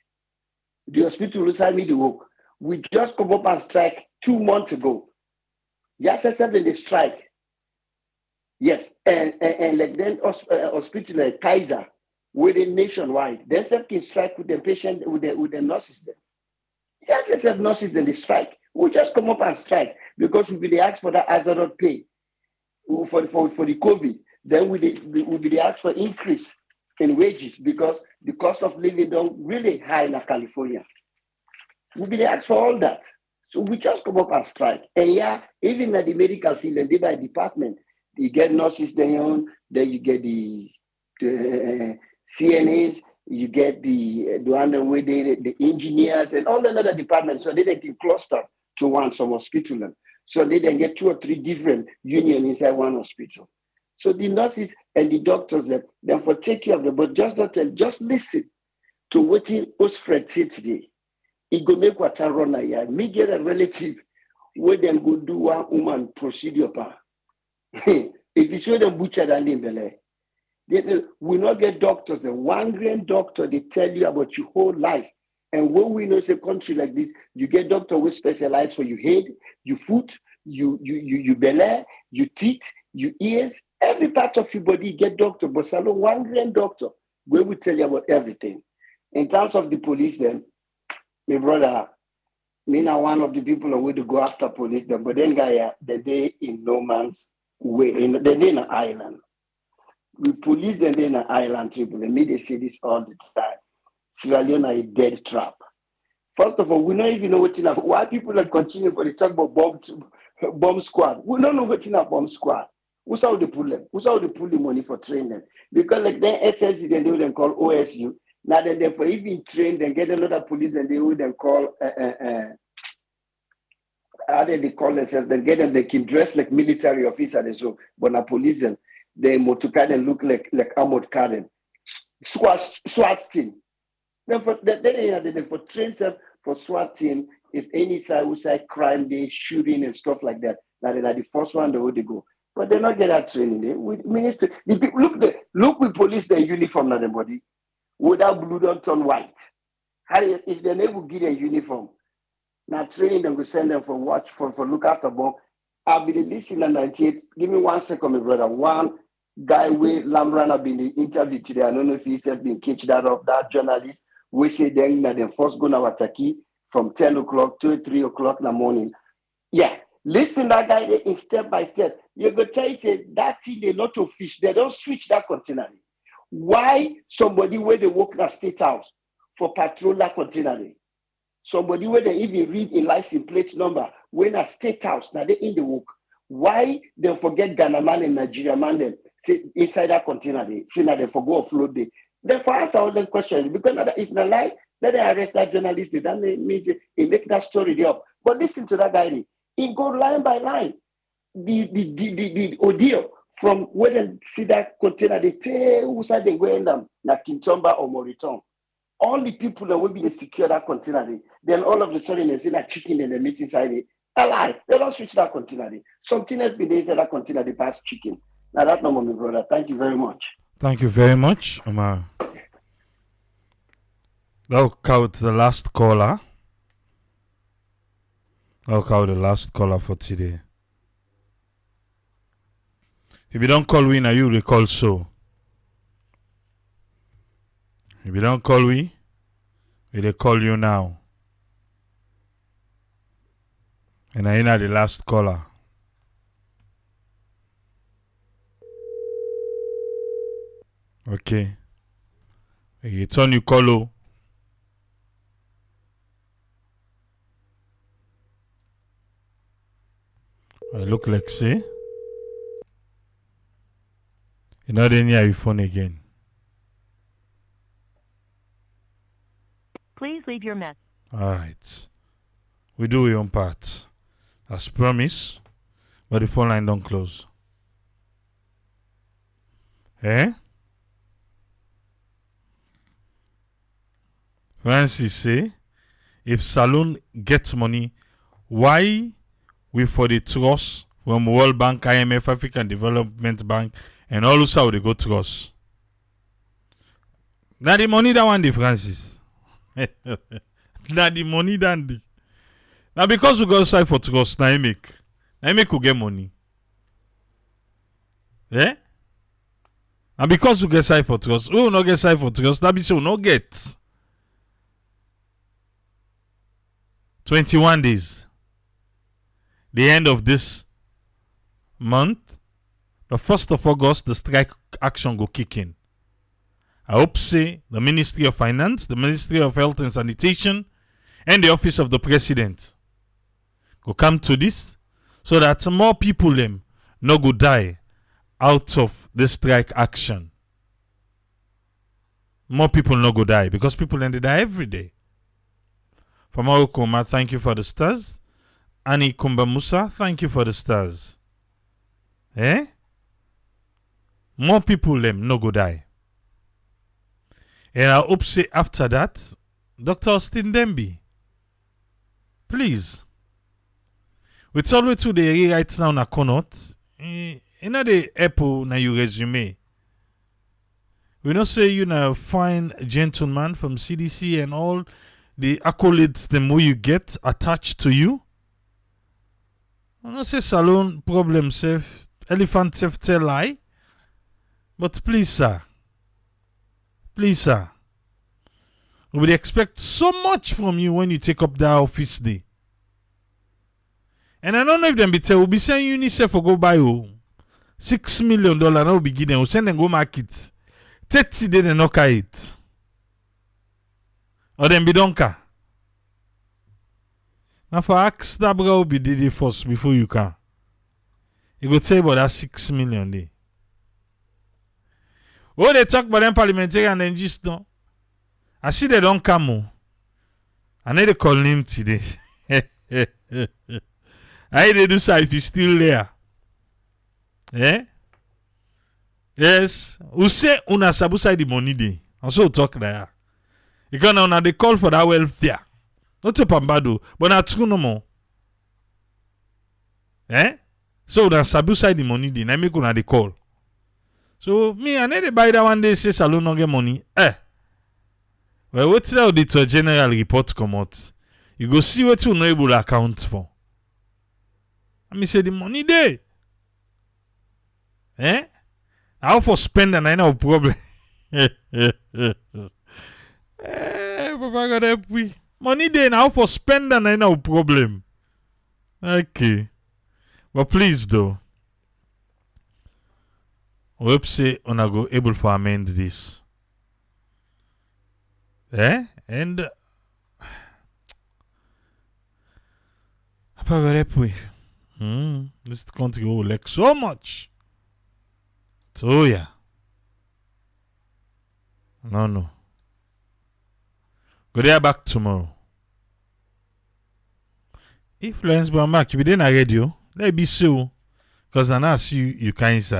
[SPEAKER 11] The hospital will sign me the work. We just come up and strike 2 months ago. Yes, I said they strike. Yes, and like then hospital like Kaiser, within nationwide, they can strike with the patient with the nurses there. Yes, yes, nurses then they strike. We just come up and strike because we be ask for that hazard pay for the COVID. Then we be ask for increase in wages because the cost of living don't really high in California. We be ask for all that. So we just come up and strike. And yeah, even at the medical field and they by department, you get nurses then you get the CNAs, you get the one with the engineers and all the other departments. So they can cluster to one some hospital. So they then get 2 or 3 different unions inside one hospital. So the nurses and the doctors then for take care of them, but just not tell, just listen to what Osfred said today. It go make water run a yard. Me get a relative where them go do one woman procedure. If you show them butcher than them, they will not get doctors. The one grand doctor, they tell you about your whole life. And when we know it's a country like this, you get doctor who specialize for your head, your foot, your belly, your teeth, your ears, every part of your body, you get doctor. But salon one grand doctor, we will tell you about everything. In terms of the police, then, my brother, me now one of the people who want to go after police, them, but then guy, the day in no man's way, the day in an island. We police them in an island tribunal. And me, they say this all the time. Sierra Leone are a dead trap. First of all, we don't even know what's in why people are continuing for the talk about bomb squad. We don't know what's in a bomb squad. Who's how they pull them? Who's how they pull the money for training them? Because like then SSC, then they would then call OSU. Now then for even train, then get another police, and they would then call how they call themselves? Then get them, they can dress like military officers and so, but now police them, they motorcade and look like armored car them. SWAT team. Then they for train them for SWAT team. If any side would say crime, they shooting and stuff like that. Now they're the first one the way they go. But they not get that training. With minister, the people look with police their uniform now their body. Without blue don't turn white. How if they never get a uniform, now training them, we send them for watch for look after bomb. I'll be the list in the 98. Give me 1 second, my brother. One guy with Lamran have been interviewed today. I don't know if he's been catch that up, that journalist. We say then that they first go now Wataki from 10 o'clock to 3 o'clock in the morning. Yeah. Listen that guy in step by step. You go tell you that thing they not to fish. They don't switch that container. Why somebody where they work in a state house for patrol that container? Somebody where they even read a license plate number when a state house now they in the work. Why they forget Ghana man and Nigeria man them say inside that container they say now they forgo offload they. Therefore answer all them questions because if not lie, let them arrest that journalist. That means he make that story up. But listen to that guy. He go line by line. The audio from where they see that container, they tell who side they go in them, like Kintomba or Moriton. All the people that will be the secure that container, then all of a sudden they see that chicken in the meat inside it. Alive, they don't switch that container. Something else be there inside that container, they pass chicken. Now that number, my brother. Thank you very much.
[SPEAKER 1] Thank you very much, Omar. That'll count the last caller. That'll count the last caller for today. If you don't call we, now you will call so. If you don't call we will call you now. And I know the last caller. Okay. It's on you call. I look like say. You're not in your phone again.
[SPEAKER 12] Please leave your message.
[SPEAKER 1] Alright. We do your own part. As promised. But the phone line don't close. Eh? Francis say, if Saloon gets money, why we for the trust from World Bank, IMF, African Development Bank, and all those how they go trust? Now the money that one the Francis. Now the money that the. Now because we go side for trust, now I make we get money. Eh? And because we get side for trust, we will not get side for trust. That be so we not get. 21 days. The end of this month, the 1st of August, the strike action go kick in. I hope say the Ministry of Finance, the Ministry of Health and Sanitation, and the Office of the President go come to this so that more people them no go die out of this strike action. More people no go die because people then they die every day. Famaro Koma, thank you for the stars. Annie Kumba Musa, thank you for the stars. More people them no go die. And I hope say after that, Dr. Austin Demby, please, with all the way to the area right now na cannot, you know the apple na your resume. We don't say you know fine gentleman from CDC and all the accolades the more you get attached to you. I don't say salon problem safe, elephant safe tell lie. But please sir, we would expect so much from you when you take up that office day. And I don't know if them be tell, we'll be saying UNICEF for go buy $6 million now will begin we'll send them go market. 30 days they knock it. Or them be donka. Now for ask that bro will be did it first before you can. You go tell about that 6 million day. Oh, they talk about them parliamentarian and just no. I see they don't come. I need to call him today. I need to do if he's still there. Yes. Who say una sabusa the money day? And so talk there. You can now they call for that welfare. Not to pambado, but not no more. So una sabusa the money day. I make una they call. So me I need to buy that one day say salon no get money. Well, what's the auditor general report come out? You go see what you know able account for. I mean say the money there. How for spend and I know problem. Papa God help we. Money there now for spend and I know problem. Okay. But please though. We hope say una go able to amend this. And Papa God help we. This country will like so much. So yeah. No. Go there back tomorrow. If Florence Bamak, you be there na radio, let be so. Because I now see you can inside.